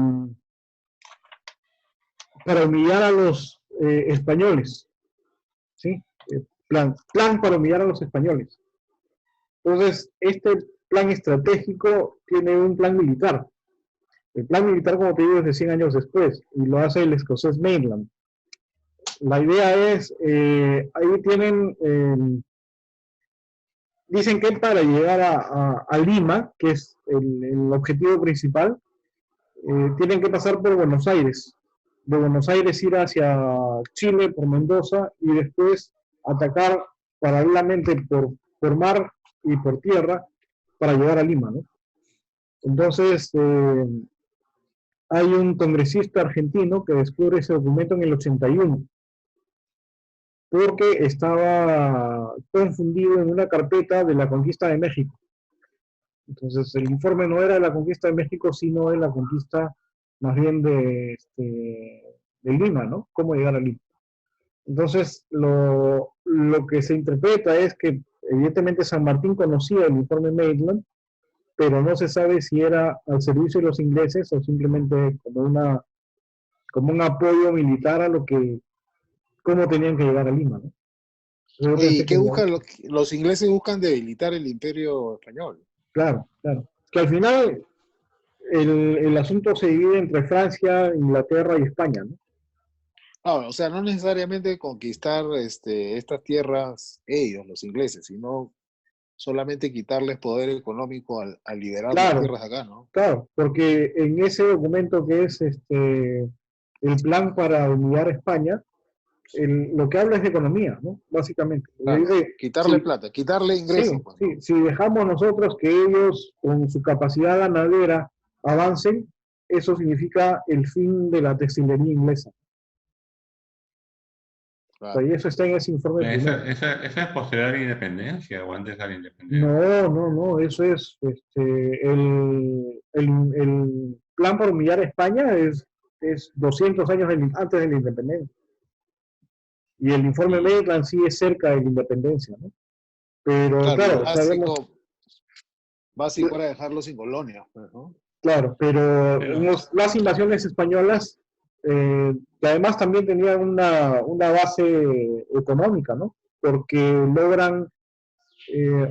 para humillar a los españoles, ¿sí? Plan para humillar a los españoles. Entonces, este plan estratégico tiene un plan militar. El plan militar, como te digo, es de 100 años después, y lo hace el escocés Maitland. La idea es, ahí tienen, dicen que para llegar a Lima, que es el objetivo principal, tienen que pasar por Buenos Aires. De Buenos Aires ir hacia Chile por Mendoza y después atacar paralelamente por mar y por tierra para llegar a Lima, ¿no? Entonces, hay un congresista argentino que descubre ese documento en el 81 porque estaba confundido en una carpeta de la conquista de México. Entonces, el informe no era de la conquista de México, sino de la conquista más bien de Lima, ¿no? Cómo llegar a Lima. Entonces, lo que se interpreta es que evidentemente San Martín conocía el informe Maitland, pero no se sabe si era al servicio de los ingleses o simplemente como un apoyo militar a cómo tenían que llegar a Lima, ¿no? Yo ¿Y pensé qué que, buscan? Los ingleses buscan debilitar el imperio español. claro, claro. Que al final el asunto se divide entre Francia, Inglaterra y España, ¿no? O sea, no necesariamente conquistar estas tierras ellos, los ingleses, sino solamente quitarles poder económico al liberar las Claro, tierras acá, ¿no? claro, porque en ese documento que es el plan para unidad a España, lo que habla es de economía, ¿no? Básicamente. Le Claro, dice, quitarle plata, quitarle ingresos, sí, pues, ¿no? sí, si dejamos nosotros que ellos con su capacidad ganadera avancen, eso significa el fin de la textilería inglesa. O sea, Claro. y eso está en ese informe primero. Esa es posterior a la independencia o antes de la independencia. No, no, no, eso es, el plan para humillar a España es 200 años antes de la independencia. Y el informe Mm. Maitland sí es cerca de la independencia, ¿no? Pero Claro, y claro, sabemos, básico era dejarlo sin colonia, pues, ¿no? claro, pero Pero, las invasiones españolas, que además también tenían una base económica, ¿no? Porque logran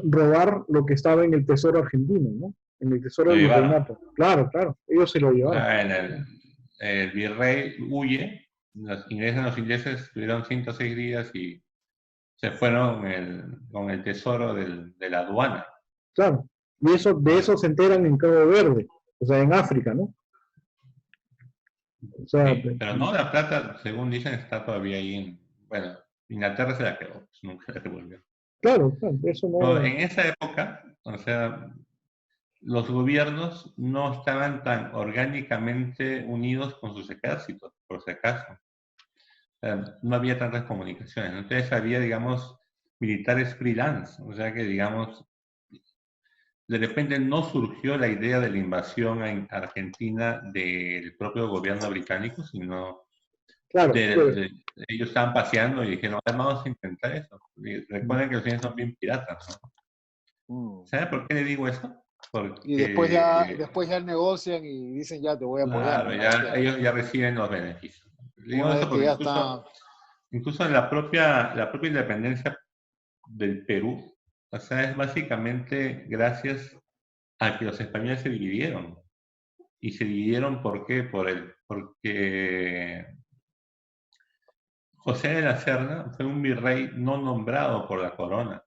robar lo que estaba en el tesoro argentino, ¿no? En el tesoro lo del llevaron. virreinato. Claro, claro, ellos se lo O llevaron. sea, el virrey huye, los ingleses estuvieron 106 días y se fueron con el tesoro de la aduana. Claro. Y eso, de eso se enteran en Cabo Verde, o sea, en África, ¿no? O sea, Sí, pero no, la plata, según dicen, está todavía ahí bueno, Inglaterra se la quedó, pues nunca la devolvió. claro, claro, eso Pero no. en esa época, o sea, los gobiernos no estaban tan orgánicamente unidos con sus ejércitos, por si acaso. O sea, no había tantas comunicaciones, ¿no? Entonces había, digamos, militares freelance, o sea que, digamos, de repente no surgió la idea de la invasión en Argentina del propio gobierno británico, sino Claro, ellos estaban paseando y dijeron, "Ah, vamos a intentar eso". Y recuerden que los niños son bien piratas, ¿no? Mm. ¿Saben por qué le digo eso? Y Porque, después ya negocian y dicen ya te voy a apoyar, ¿no? claro, ya, ellos ya reciben los beneficios. Le digo Una vez eso que porque ya está. incluso en la propia independencia del Perú, o sea, es básicamente gracias a que los españoles se dividieron. Y se dividieron, ¿por qué? Porque José de la Serna fue un virrey no nombrado por la corona,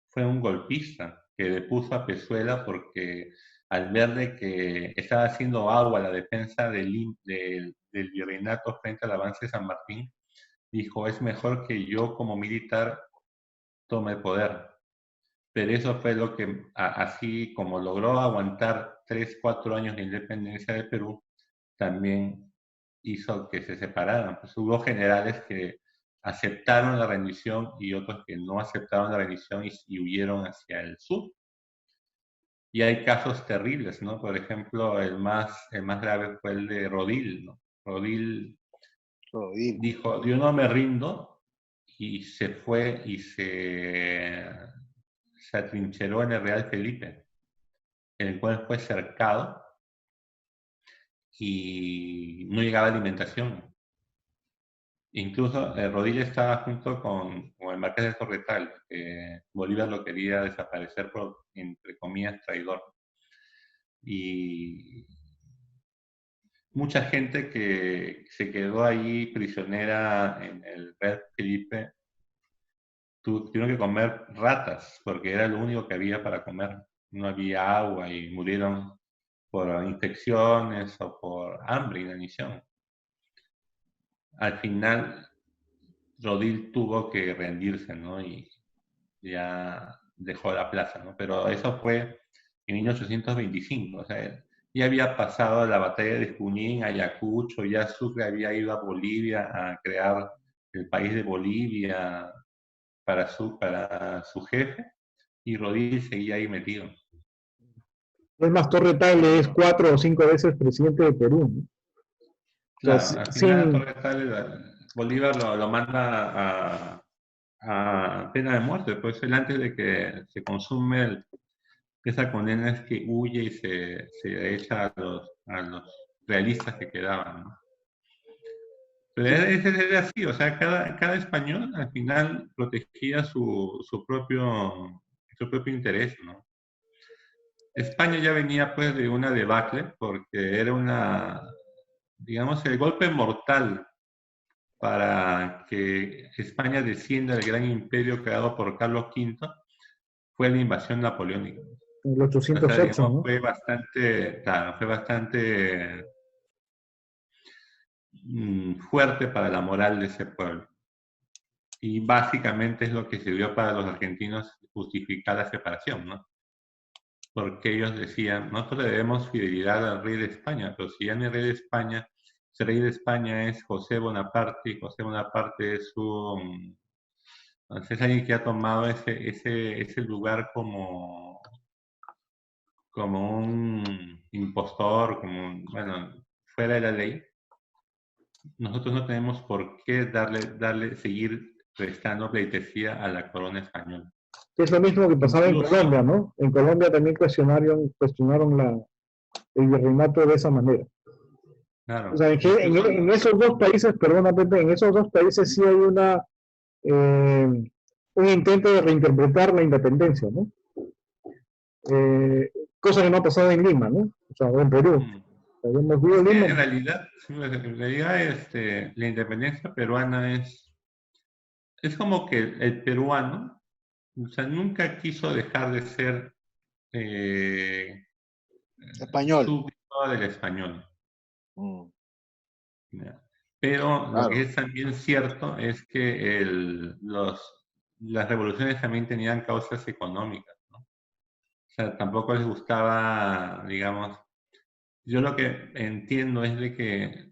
fue un golpista que depuso a Pezuela porque al ver de que estaba haciendo agua la defensa del virreinato frente al avance de San Martín, dijo, es mejor que yo como militar tome el poder. Pero eso fue lo que, así como logró aguantar 3, 4 años de independencia de Perú, también hizo que se separaran. Pues hubo generales que aceptaron la rendición y otros que no aceptaron la rendición y huyeron hacia el sur. Y hay casos terribles, ¿no? Por ejemplo, el más grave fue el de Rodil, ¿no? Rodil Rodil. dijo, yo no me rindo, y se fue y se atrincheró en el Real Felipe, el cual fue cercado y no llegaba alimentación. Incluso Rodil estaba junto con el Marqués de Torretal, que Bolívar lo quería desaparecer por, entre comillas, traidor. Y mucha gente que se quedó ahí prisionera en el Real Felipe tuvieron que comer ratas, porque era lo único que había para comer. No había agua y murieron por infecciones o por hambre, inanición. Al final, Rodil tuvo que rendirse, ¿no? Y ya dejó la plaza, ¿no? Pero eso fue en 1825, o sea, ya había pasado la batalla de Junín, Ayacucho, ya Sucre había ido a Bolivia a crear el país de Bolivia para su jefe, y Rodil seguía ahí metido. es más, Torre Tagle es 4 o 5 veces presidente de Perú, ¿no? O Claro, sea, al final sin, Bolívar lo manda a pena de muerte, pues él antes de que se consume esa condena es que huye y se echa a los realistas que quedaban, ¿no? Pero era así, o sea, cada español al final protegía su propio interés, ¿no? España ya venía pues de una debacle porque era digamos, el golpe mortal para que España descienda del gran imperio creado por Carlos V fue la invasión napoleónica. En el O sea, 808, digamos, ¿no? fue bastante fuerte para la moral de ese pueblo. Y básicamente es lo que sirvió para los argentinos justificar la separación, ¿no? Porque ellos decían, nosotros le debemos fidelidad al rey de España, pero si ya no es rey de España, el rey de España es José Bonaparte, y José Bonaparte es entonces alguien que ha tomado ese lugar como un impostor, bueno, fuera de la ley. Nosotros no tenemos por qué seguir prestando pleitesía a la corona española. Es lo mismo que pasaba en Incluso, Colombia, ¿no? En Colombia también cuestionaron el virreinato de esa manera. O claro, sea, incluso, en esos dos países, perdona Pepe, en esos dos países sí hay un intento de reinterpretar la independencia, ¿no? Cosa que no ha pasado en Lima, ¿no? O sea, o en Perú. Habíamos visto es que Lima. en realidad, la independencia peruana es como que el peruano, o sea, nunca quiso dejar de ser Español. súbdito del español. Mm, ¿Ya? Pero lo que claro. es también cierto es que las revoluciones también tenían causas económicas, ¿no? O sea, tampoco les gustaba, digamos, yo lo que entiendo es de que,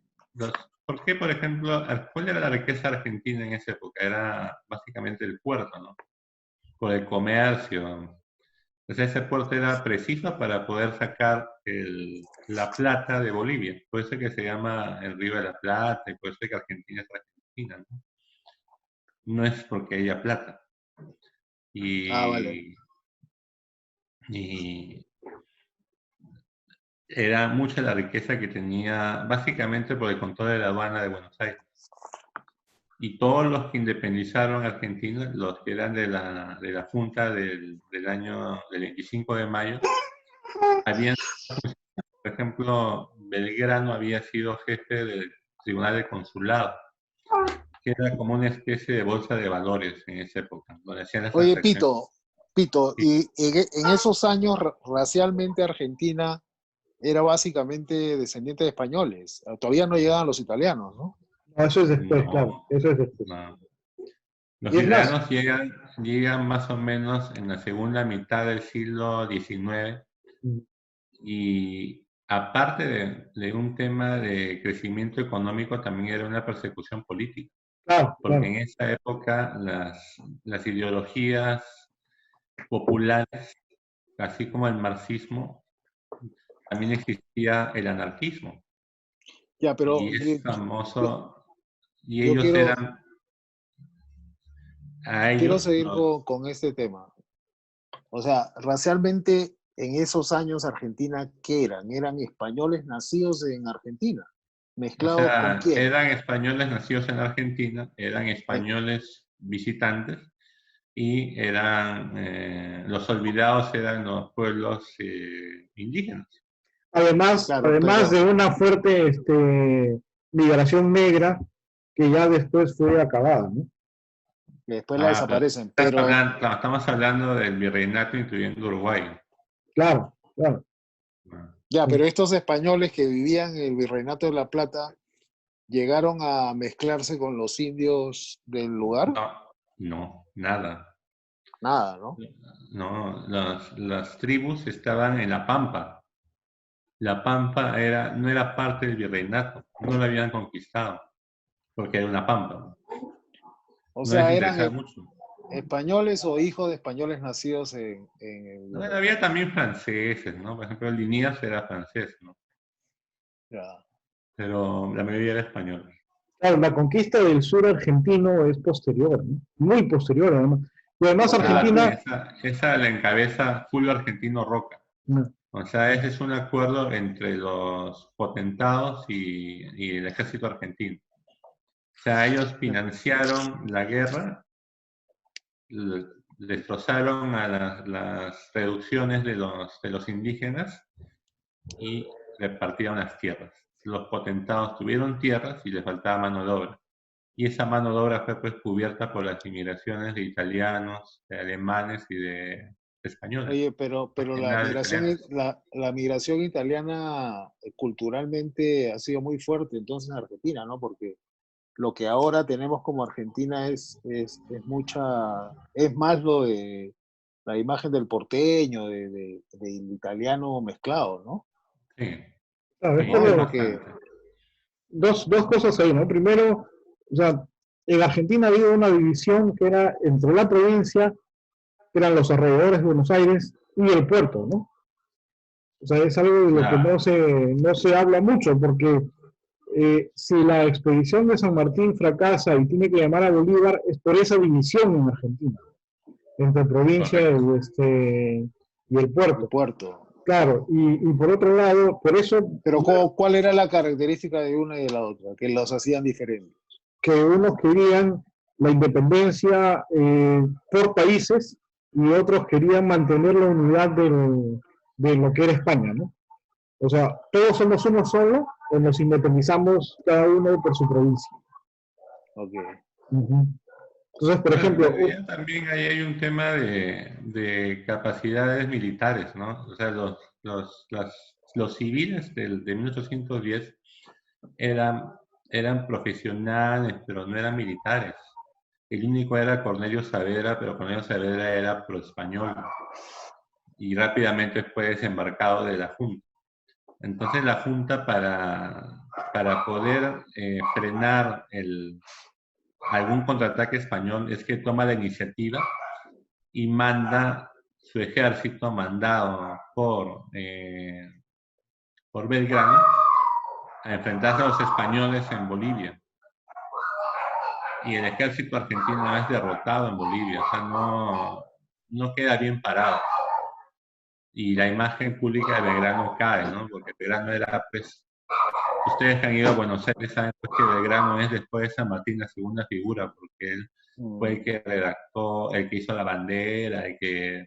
¿por qué, por ejemplo, cuál era la riqueza argentina en esa época? Era básicamente el puerto, ¿no? Por el comercio. Entonces ese puerto era preciso para poder sacar la plata de Bolivia. Por eso que se llama el Río de la Plata y por eso que Argentina es Argentina, ¿no? No es porque haya plata. Ah, vale. Y era mucha la riqueza que tenía, básicamente por el control de la aduana de Buenos Aires. Y todos los que independizaron Argentina, los que eran de la Junta del año del 25 de mayo, habían, por ejemplo, Belgrano había sido jefe del Tribunal de Consulado, que era como una especie de bolsa de valores en esa época, donde hacían las Oye, transacciones. Pito, Sí. y en esos años racialmente Argentina era básicamente descendiente de españoles. Todavía no llegaban los italianos, ¿no? No, eso es después, claro. No, Eso es después. no. Los Y es más, italianos llegan más o menos en la segunda mitad del siglo XIX y aparte de un tema de crecimiento económico, también era una persecución política, claro, porque claro. en esa época las ideologías populares, así como el marxismo, también existía el anarquismo. Ya, pero Y es famoso, y yo ellos eran, a quiero ellos, seguir con este tema. O sea, racialmente en esos años Argentina, ¿qué eran? Eran españoles nacidos en Argentina. o ¿Mezclados con sea, quién? eran españoles nacidos en Argentina, eran españoles visitantes y los olvidados eran los pueblos indígenas. Claro, Además de pero una fuerte migración negra que ya después fue acabada, ¿no? después la Pero desaparecen. Pero claro, estamos hablando del virreinato incluyendo Uruguay. Claro, claro. ¿No? ya, pero estos españoles que vivían en el Virreinato de la Plata llegaron a mezclarse con los indios del lugar. No, nada. Nada, ¿no? No, las tribus estaban en La Pampa. La Pampa no era parte del virreinato, no lo habían conquistado, porque era una Pampa. O No les sea, eran interesaba mucho. españoles o hijos de españoles nacidos en el Bueno, Virreinato. había también franceses, ¿no? Por ejemplo, Liniers era francés, ¿no? Ya. Pero la mayoría era español. Claro, la conquista del sur argentino es posterior, ¿no? Muy posterior, además. Y además Sí, Argentina, esa la encabeza Julio Argentino Roca. no, O sea, ese es un acuerdo entre los potentados y el ejército argentino. O sea, ellos financiaron la guerra destrozaron a las reducciones de los indígenas y repartieron las tierras. Los potentados tuvieron tierras y les faltaba mano de obra. Y esa mano de obra fue pues cubierta por las inmigraciones de italianos, de alemanes y de españoles. Oye, pero Porque la nada migración, diferente. la migración italiana culturalmente ha sido muy fuerte entonces en Argentina, ¿no? Porque lo que ahora tenemos como Argentina es más lo de la imagen del porteño, del italiano mezclado, ¿no? Sí, Claro, sí, es por No, es lo, porque, bastante. dos cosas ahí, ¿no? Primero, o sea, en Argentina había una división que era entre la provincia, que eran los alrededores de Buenos Aires, y el puerto, ¿no? O sea, es algo de lo que Claro, no se habla mucho, porque si la expedición de San Martín fracasa y tiene que llamar a Bolívar, es por esa división en Argentina, entre provincia correcto. y el el puerto. puerto. Claro, y por otro lado, por eso Pero ¿cuál era la característica de una y de la otra? Que los hacían diferentes. que unos querían la independencia por países y otros querían mantener la unidad de lo que era España, ¿no? O sea, todos somos uno solo o nos independizamos cada uno por su provincia. Ok. Uh-huh. Entonces, por Bueno, en ejemplo, realidad también ahí hay un tema de capacidades militares, ¿no? O sea, los civiles de 1810 eran, eran profesionales, pero no eran militares. El único era Cornelio Saavedra, pero Cornelio Saavedra era pro-español y rápidamente fue desembarcado de la Junta. Entonces la Junta para poder frenar algún contraataque español es que toma la iniciativa y manda su ejército mandado por Belgrano a enfrentarse a los españoles en Bolivia. Y el ejército argentino es derrotado en Bolivia, o sea, no queda bien parado. Y la imagen pública de Belgrano cae, ¿no? Porque Belgrano era, pues, ustedes que han ido a Buenos Aires saben pues, que Belgrano es después de San Martín la segunda figura, porque él fue el que redactó, el que hizo la bandera, el que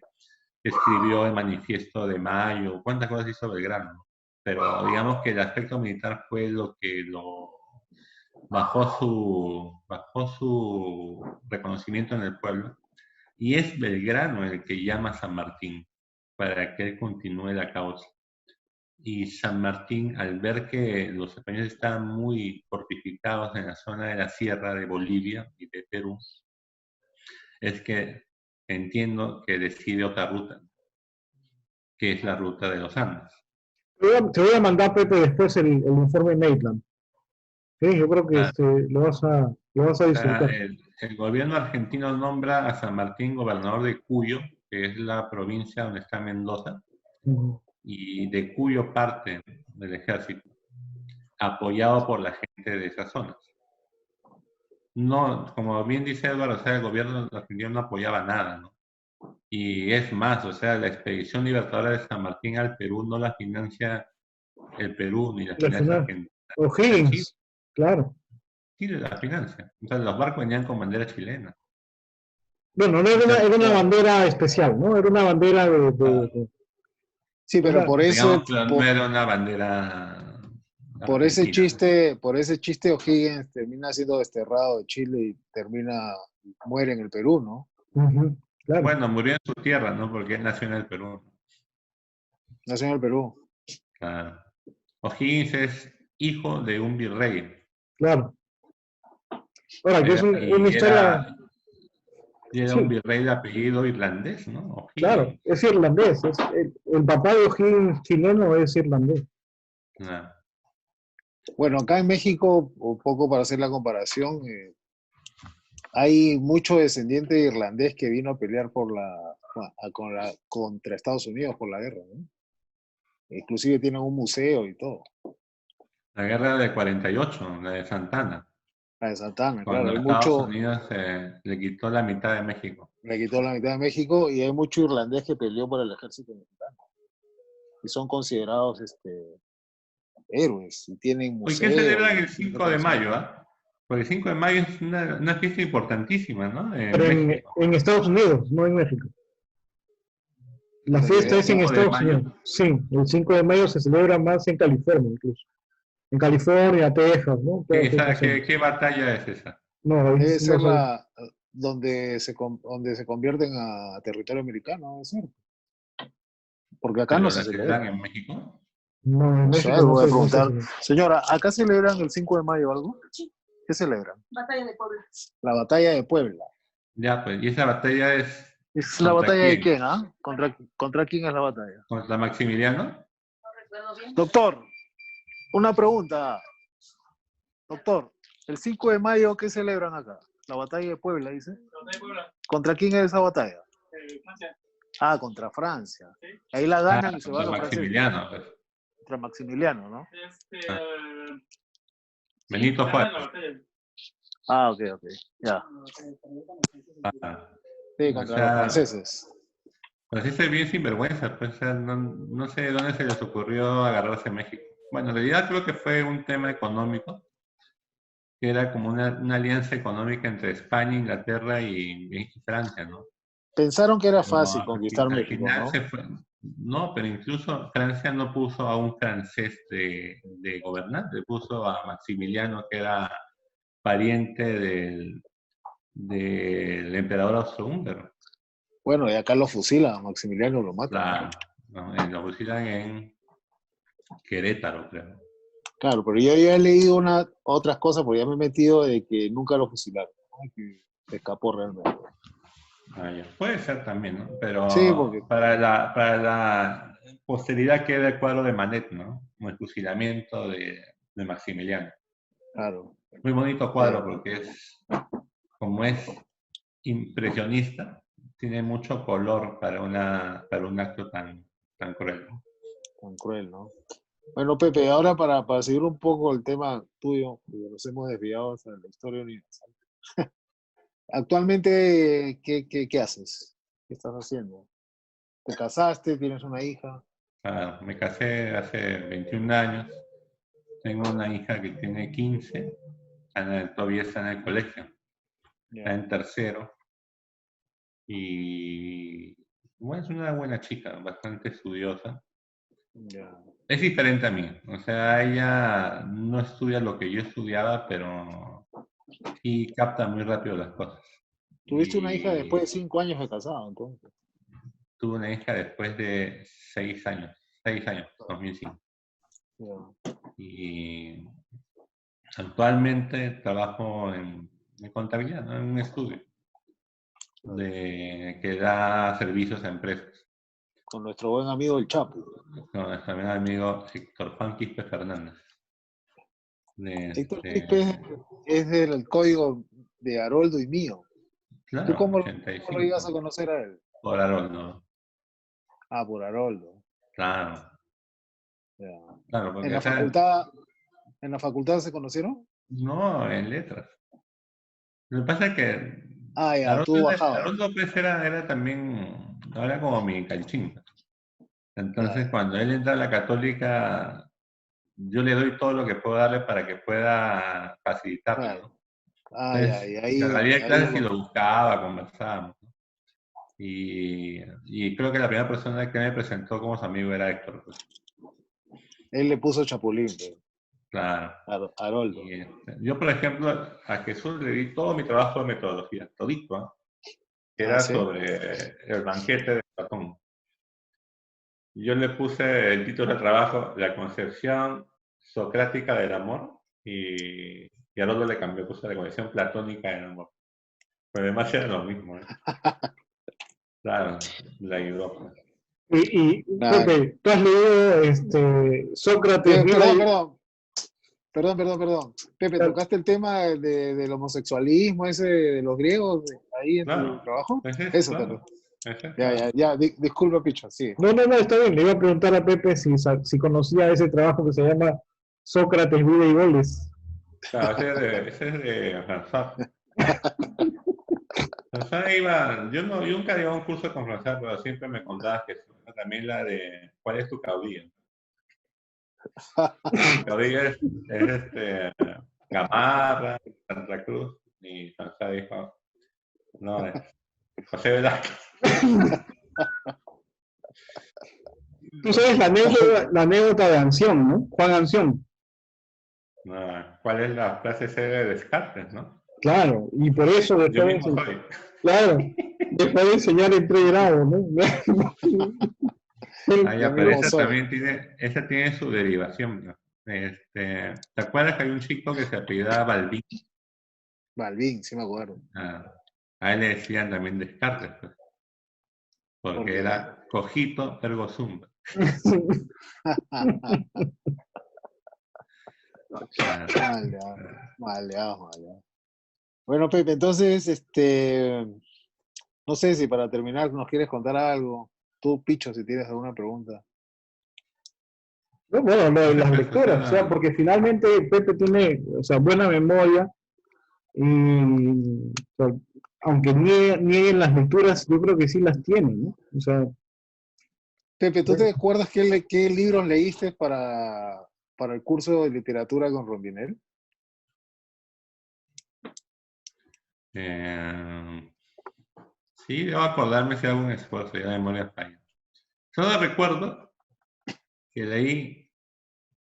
escribió el manifiesto de Mayo, cuántas cosas hizo Belgrano. Pero digamos que el aspecto militar fue lo que lo bajó su reconocimiento en el pueblo. Y es Belgrano el que llama a San Martín para que él continúe la causa. Y San Martín, al ver que los españoles estaban muy fortificados en la zona de la sierra de Bolivia y de Perú, es que entiendo que decide otra ruta, que es la ruta de los Andes. te voy a mandar, Pepe, después el informe Maitland. ¿Sí? Yo creo que Ah, lo vas a o sea, disfrutar. el gobierno argentino nombra a San Martín gobernador de Cuyo, que es la provincia donde está Mendoza, Uh-huh. y de Cuyo parte del ejército, apoyado por la gente de esas zonas. No, como bien dice Eduardo, o sea, el gobierno argentino no apoyaba nada, ¿no? Y es más, o sea, la expedición libertadora de San Martín al Perú no la financia el Perú ni la Y al financia final, Argentina, la Chile, O'Higgins, claro. Chile la financia. O sea, los barcos venían con bandera chilena. Bueno, no O sea, era una Claro. bandera especial, ¿no? Era una bandera Sí, pero una, digamos que no era una bandera argentina, ¿no? por ese chiste O'Higgins termina siendo desterrado de Chile y muere en el Perú, ¿no? uh-huh, claro, Bueno, murió en su tierra, ¿no? Porque él nació en el Perú. Nació en el Perú. Claro. O'Higgins es hijo de un virrey. claro. Ahora, que es Era, una historia, y era un sí, virrey de apellido irlandés, ¿no? claro, O'Higgins. es irlandés. El papá de O'Higgins chileno es irlandés. Ah, Bueno, acá en México, un poco para hacer la comparación, hay mucho descendiente irlandés que vino a pelear contra Estados Unidos por la guerra, ¿no? Inclusive tienen un museo y todo. la guerra de 48, la de Santana, La de Santana, claro, cuando hay Estados mucho, Unidos le quitó la mitad de México. le quitó la mitad de México y hay mucho irlandés que peleó por el ejército mexicano. Y son considerados héroes y tienen ¿Y qué museos celebran el y 5 de reconocimiento. mayo? ¿Ah? Porque el 5 de mayo es una fiesta importantísima, ¿no? En Pero México. en Estados Unidos, no en México. La Pero fiesta que- es en 5 de Estados mayo. Unidos. Sí, el 5 de mayo se celebra más en California incluso. En California, Texas, ¿no? Toda esa zona. ¿Qué batalla es esa? No, ahí Debe sí no ser sé. donde se convierten a territorio americano, debe ser. Porque acá no ¿Pero se la celebran celebra. en México? No, en No sé, México no voy a se preguntar. celebra. Señora, ¿acá celebran el 5 de mayo algo? ¿Qué celebran? Batalla de Puebla. La batalla de Puebla. Ya, pues, ¿y esa batalla es ¿Es la contra batalla de quién? quién, ah? ¿Contra quién es la batalla? ¿Contra Maximiliano? No recuerdo bien. Doctor, una pregunta. Doctor, el 5 de mayo, ¿qué celebran acá? La batalla de Puebla, dice. Batalla de Puebla. ¿Contra quién es esa batalla? Francia. Ah, contra Francia. Sí. Ahí la ganan Ah, y se contra van los franceses. Maximiliano, pues. Contra Maximiliano, ¿no? Ah. Sí, Benito ganan Juárez. la batalla. Ah, ok. Ya. Ah, Sí, o contra sea, los franceses. pues ese es bien sinvergüenza, pues, o sea, no sé de dónde se les ocurrió agarrarse a México. Bueno, en realidad creo que fue un tema económico, que era como una alianza económica entre España, Inglaterra y Francia, ¿no? Pensaron que era Pero fácil conquistar al México, final ¿no? se fue. No, pero incluso Francia no puso a un francés de gobernante, puso a Maximiliano, que era pariente del emperador austrohúngaro. Bueno, y acá lo fusilan, Maximiliano lo mata. Claro, ¿no? Lo fusilan en Querétaro, creo. Claro, pero yo ya he leído otras cosas porque ya me he metido de que nunca lo fusilaron, ¿no? Que se escapó realmente. Ah, ya. Puede ser también, ¿no? Pero Sí, porque para la posteridad queda el cuadro de Manet, ¿no? Como el fusilamiento de Maximiliano. claro. Muy bonito cuadro porque como es impresionista, tiene mucho color para un acto tan cruel, ¿no? Tan cruel, ¿no? Bueno, Pepe, ahora para seguir un poco el tema tuyo, porque nos hemos desviado hacia la historia universal. Actualmente, ¿qué haces? ¿Qué estás haciendo? ¿Te casaste? ¿Tienes una hija? Ah, me casé hace 21 años, tengo una hija que tiene 15, todavía está en el colegio, está Ya, en tercero, y bueno, es una buena chica, bastante estudiosa. ya. Es diferente a mí, o sea, ella no estudia lo que yo estudiaba, pero sí capta muy rápido las cosas. Tuviste una hija después de Y 5 años de casado, entonces. tuve una hija después de 6 años, 2005. Ya. Y actualmente trabajo en contabilidad, ¿no? En un estudio que da servicios a empresas. Con nuestro buen amigo el Chapo. Con nuestro buen amigo Héctor Juan Quispe Fernández. Héctor Quispe es del código de Haroldo y mío. ¿Tú Claro, cómo lo ibas a 85. conocer a él? Por Haroldo. Ah, por Haroldo. Claro, Ya. claro, ¿En porque la o sea, facultad se conocieron? no en letras. Lo que pasa es que Ah, ya, tú bajabas. Haroldo pues era también, era como mi calchín. Entonces, Ya, cuando él entra a la católica, yo le doy todo lo que puedo darle para que pueda facilitarle, claro. ¿no? Ah, ya, Entonces, y había ahí clases y lo buscaba, conversábamos, ¿no? Y creo que la primera persona que me presentó como su amigo era Héctor, pues. él le puso Chapulín, pues, Claro. Haroldo. Y, yo, por ejemplo, a Jesús le di todo mi trabajo de metodología, todito, ¿no? Que Ah, era ¿sí? sobre el banquete de Platón. Yo le puse el título de trabajo, La concepción socrática del amor, y Haroldo le cambió, puso la concepción platónica del amor. Pero además era lo mismo, ¿eh? Claro, la ayudó, pues. Y Nada. Pepe, ¿tú has leído Sócrates, Vida y... Perdón. Pepe, Claro. ¿tocaste el tema del homosexualismo ese de los griegos ahí en tu Claro, trabajo? es eso, Eso, claro. Pepe. Es eso, Ya, disculpa, Picho, sí. No, está bien. Le iba a preguntar a Pepe si conocía ese trabajo que se llama Sócrates, Vida y Goles. claro, ese es de François. Yo nunca iba a un curso con François, pero siempre me contabas que también la de ¿cuál es tu caudillo? Tu caudillo es Gamarra, Cruz y Sansa dijo, no, José Velázquez. Tú sabes la anécdota de Anción, ¿no? Juan Anción. No, ¿cuál es la frase célebre de Descartes, no? Claro, y por eso Yo después, mismo soy. claro, después de enseñar en 3 grados, ¿no? Ah, Yo ya, pero mismo esa soy. también tiene su derivación, ¿no? ¿Te acuerdas que hay un chico que se apellidaba Balbín? Balvin, sí me acuerdo. A él le decían también Descartes, pues, porque Porque era cogito ergo sum. Maleado, maleado. Bueno, Pepe, entonces, no sé si para terminar nos quieres contar algo. Tú, Picho, si tienes alguna pregunta. No, bueno, lo de las Pues, lecturas, o sea, porque finalmente Pepe tiene, o sea, buena memoria y, o sea, aunque nieguen las lecturas, yo creo que sí las tiene, ¿no? O sea, Pepe, ¿tú te acuerdas qué libros leíste para el curso de literatura con Rondinel? Sí, debo acordarme si hago un esfuerzo, ya la memoria falla. Solo recuerdo que leí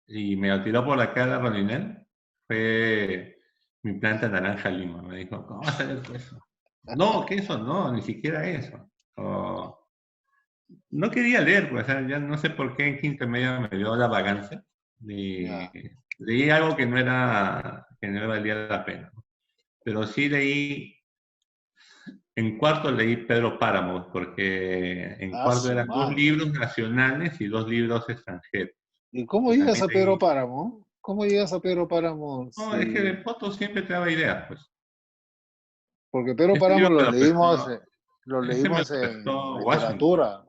y me lo tiró por la cara Roninel, fue Mi planta naranja lima. Me dijo, ¿cómo vas a leer eso? No, que eso no, ni siquiera eso. No quería leer, pues, o sea, ya no sé por qué en quinto medio me dio la vagancia. Y Ya. leí algo que no valía la pena. Pero sí leí, en cuarto leí Pedro Páramo, porque en Ah, cuarto su eran 2 madre. libros nacionales y 2 libros extranjeros. ¿Y cómo Y llegas también a Pedro leí, Páramo? ¿Cómo llegas a Pedro Páramo? no, es que Si... de foto siempre te daba ideas, pues. Porque Pedro Este Páramo libro lo ese me lo leímos en prestó Washington. literatura.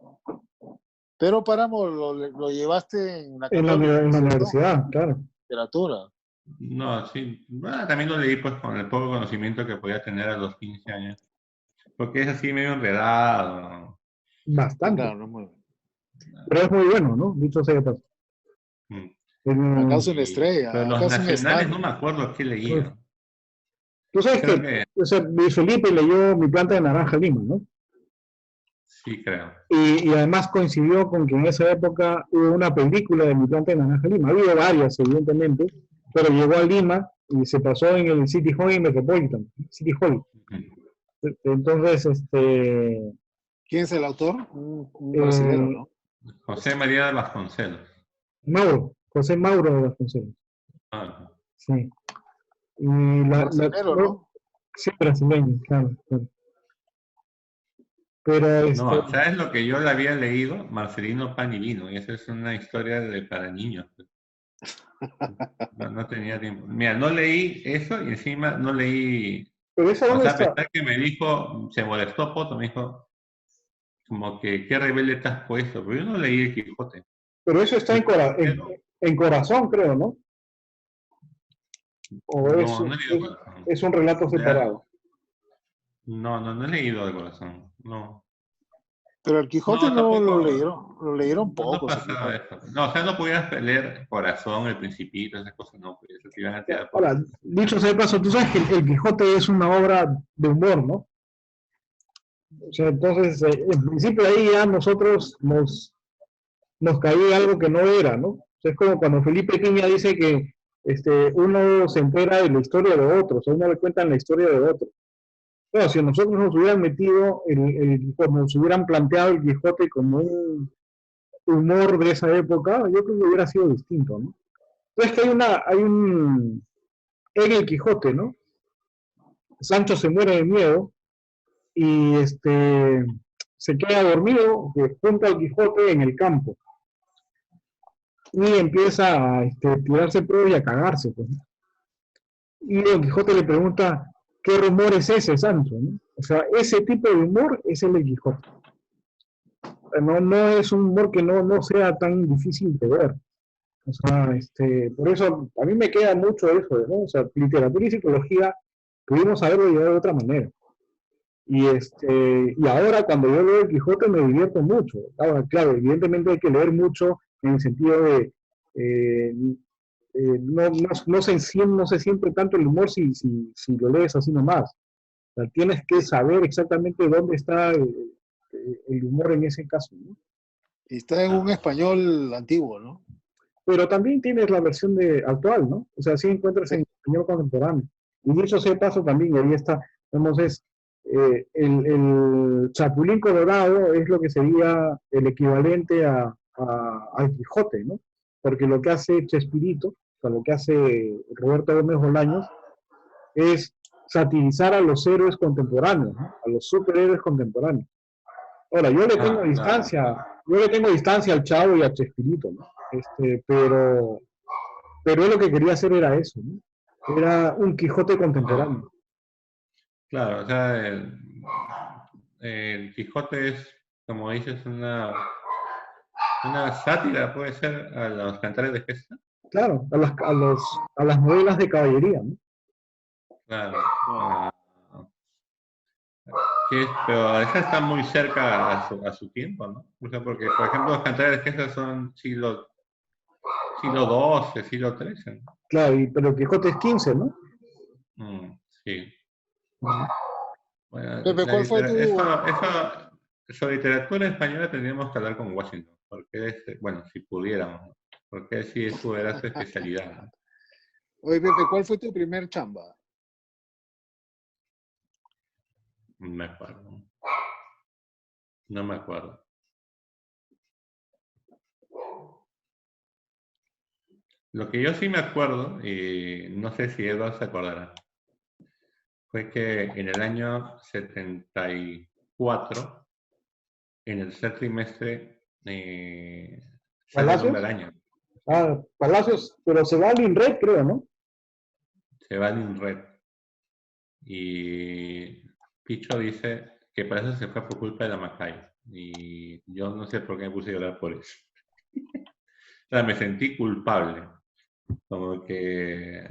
Pedro Páramo lo llevaste en la en la Católica, ¿no es cierto? universidad, claro. Literatura. No, sí, bueno, también lo leí pues con el poco conocimiento que podía tener a los 15 años. Porque es así medio enredado. Sí, Bastante. claro, no es muy bueno. Pero es muy bueno, ¿no? Dicho sea de paso. Mm. ¿Acaso una Pero estrella? los ¿Acaso un nacionales no stand? me acuerdo qué Pues, leía. tú sabes Creo que, que o sea, Luis Felipe leyó Mi planta de naranja lima, ¿no? sí, creo. Y además coincidió con que en esa época hubo una película de Mi planta de naranja lima. Ha habido varias, evidentemente, pero llegó a Lima y se pasó en el City Hall Metropolitan, City Hall. Entonces, ¿Quién es el autor? Un brasilero, eh, ¿no? José María de Vasconcelos. José Mauro de Vasconcelos. Ah, Sí. Y Brasilero, ¿no? sí, brasileño, claro, claro. Pero no, ¿sabes lo que yo le había leído? Marcelino Pan y Vino. Y esa es una historia para niños. No tenía tiempo. Mira, no leí eso y encima no leí. pero esa O dónde sea, a está. pesar que me dijo, se molestó Poto, me dijo, como que qué rebelde te has puesto. Pero yo no leí el Quijote. Pero eso está Pero en Corazón, creo, ¿no? O no, no he leído Corazón. es un relato separado. No he leído el Corazón. No. Pero el Quijote No, no tampoco. lo leyeron No pocos el pasaba Quijote. eso. No, o sea, no podías leer Corazón, El Principito, esas cosas no, pues eso te iban a tirar por. Ahora, dicho sea de paso, tú sabes que el Quijote es una obra de humor, ¿no? O sea, entonces, en principio ahí ya nosotros nos caía algo que no era, ¿no? O sea, es como cuando Felipe Piña dice que uno se entera de la historia de otros, a uno le cuentan la historia de otros. Bueno, si nosotros nos hubieran metido, nos hubieran planteado el Quijote como un humor de esa época, yo creo que hubiera sido distinto, ¿no? Entonces que en el Quijote, ¿no? Sancho se muere de miedo y se queda dormido junto al Quijote en el campo y empieza a tirarse pedo y a cagarse, pues, ¿no? Y el Quijote le pregunta, ¿qué rumor es ese, Sancho? ¿No? O sea, ese tipo de humor es el del Quijote. No es un humor que no sea tan difícil de ver. O sea, por eso a mí me queda mucho eso, ¿no? O sea, literatura y psicología pudimos haberlo llevado de otra manera. Y ahora cuando yo leo el Quijote me divierto mucho. Ahora, claro, evidentemente hay que leer mucho en el sentido de no se siente tanto el humor si lo lees así nomás. O sea, tienes que saber exactamente dónde está el humor en ese caso, ¿no? Y está en un español antiguo, ¿no? Pero también tienes la versión actual, ¿no? O sea, sí encuentras en español contemporáneo. Y dicho sea de paso también, ahí está, vemos, el Chapulín Colorado es lo que sería el equivalente al Quijote, ¿no? Porque lo que hace Chespirito, o sea, lo que hace Roberto Gómez Bolaños, es satirizar a los héroes contemporáneos, ¿no? A los superhéroes contemporáneos. Ahora, yo le tengo distancia al Chavo y a Chespirito, ¿no? Pero él lo que quería hacer era eso, ¿no? Era un Quijote contemporáneo. Claro, o sea, el Quijote es, como dices, una sátira, puede ser, a los cantares de gesta. Claro, a las novelas de caballería, ¿no? Claro. Pero esa está muy cerca a su tiempo, ¿no? O sea, porque, por ejemplo, los cantares de gesta son siglo XII, siglo XIII, ¿no? Claro, pero Quijote es 15, ¿no? Sí. Uh-huh. Bueno, Pepe, ¿cuál fue tu...? sobre literatura española tendríamos que hablar con Washington, porque bueno, si pudiéramos, ¿no? Porque sí, eso era su especialidad, ¿no? Oye, Pepe, ¿cuál fue tu primer chamba? No me acuerdo. No me acuerdo. Lo que yo sí me acuerdo, y no sé si Eduardo se acordará, fue que en el año 74, en el tercer trimestre, sale el Hombre Araña. Ah, Palacios, pero se va al INRED, creo, ¿no? Se va al INRED. Y Picho dice que para eso se fue por culpa de la Macay. Y yo no sé por qué me puse a llorar por eso. O sea, me sentí culpable. Como que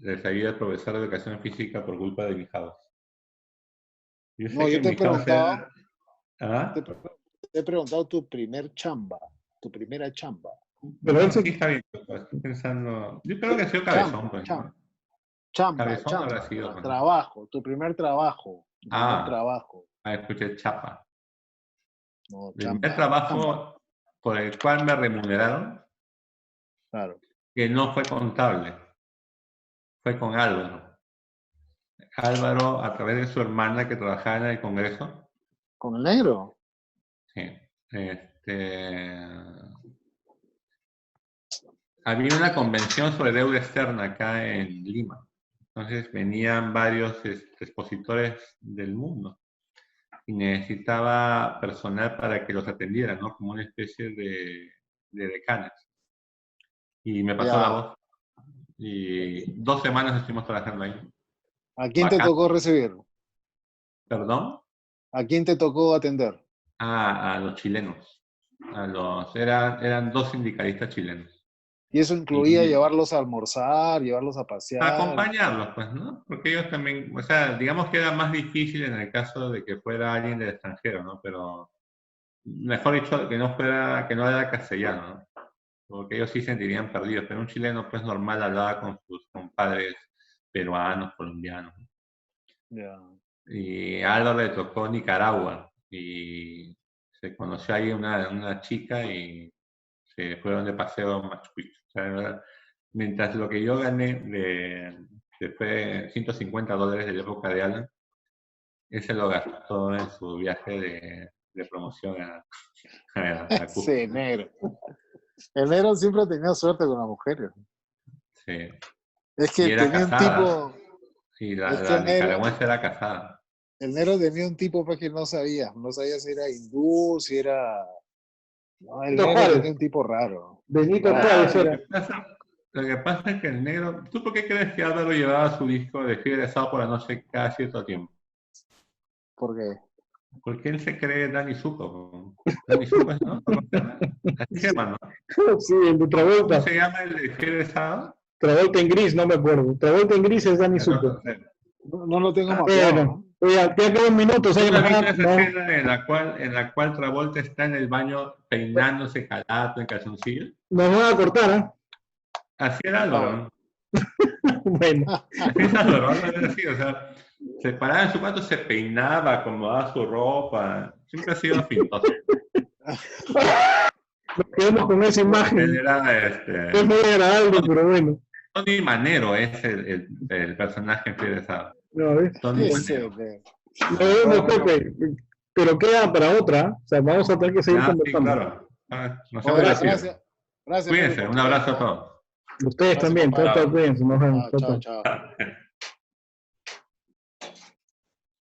les había profesor de educación física por culpa de Mijados. Yo sé que Yo te he Mijados preguntado, era... ¿Ah? te he preguntado tu primer chamba, tu primera chamba. Pero él Sí, está bien, pero estoy pensando... Yo creo que ha sido Cabezón, pues, ¿no? Cabezón habrá sido. Pues. Trabajo, tu primer trabajo. Escuché chapa. No, El primer trabajo por el cual me remuneraron, claro, que no fue contable, fue con Álvaro. Álvaro, a través de su hermana que trabajaba en el Congreso. ¿Con el negro? Sí. Había una convención sobre deuda externa acá en Lima. Entonces venían varios expositores del mundo y necesitaba personal para que los atendiera, ¿no? Como una especie de decanes. Y me pasó la voz. Y 2 semanas estuvimos trabajando ahí. ¿A quién te tocó recibir? ¿Perdón? ¿A quién te tocó atender? A los chilenos. Eran 2 sindicalistas chilenos. Y eso incluía llevarlos a almorzar, llevarlos a pasear. Acompañarlos, pues, ¿no? Porque ellos también, o sea, digamos que era más difícil en el caso de que fuera alguien del extranjero, ¿no? Pero, mejor dicho, que no era castellano, ¿no? Porque ellos sí se sentirían perdidos, pero un chileno, pues, normal hablaba con sus compadres peruanos, colombianos. Yeah. Y a Álvaro le tocó Nicaragua, y se conoció ahí una chica y se fueron de paseo a Machu Picchu. O sea, mientras lo que yo gané fue $150 de la época de Alan, ese lo gastó en su viaje de promoción a Cusco. Sí, negro. El negro siempre ha tenido suerte con las mujeres. Sí. Es que tenía un tipo... Y la nicaragüense era casada. El negro tenía un tipo pues, que no sabía si era hindú, si era... No, el negro tenía un tipo raro. Benito Juárez era. Lo que pasa es que el negro... ¿Tú por qué crees que Álvaro llevaba su disco de fiebre de sábado por la noche cada cierto tiempo? ¿Por qué? Porque él se cree Danny Zuko. Danny Zuko, ¿no? Así se llama, ¿no? Sí, el de Travolta. ¿Cómo se llama el de fiebre de sábado? Travolta en gris, no me acuerdo. Travolta en gris es Danny Zuko. No lo tengo mapeado. Bueno, ya quedan 2 minutos. ¿Hay esa escena en la cual Travolta está en el baño peinándose calato en calzoncillo? Nos van a cortar, ¿eh? Así era Álvaro, ¿no? Bueno, Así es Álvaro, Álvaro era así, o sea, se paraba en su cuarto, se peinaba, acomodaba su ropa, siempre ha sido fintoso. nos quedamos con esa Él imagen. era, Es muy agradable, pero bueno. Tony Manero es el personaje que interesado. No, ¿ves? Tony Ese, Manero. Nos vemos, Pepe. Pero queda para otra. O sea, vamos a tener que seguir Ah, sí, conversando. claro. Nos Bueno, hemos gracias, divertido. gracias. Cuídense, Pepe, por un tu abrazo a tiempo. todos. Ustedes Gracias, también. compadre. Chao, chao, cuídense. Nos vemos. Chao, Chao, chao, chao. chao.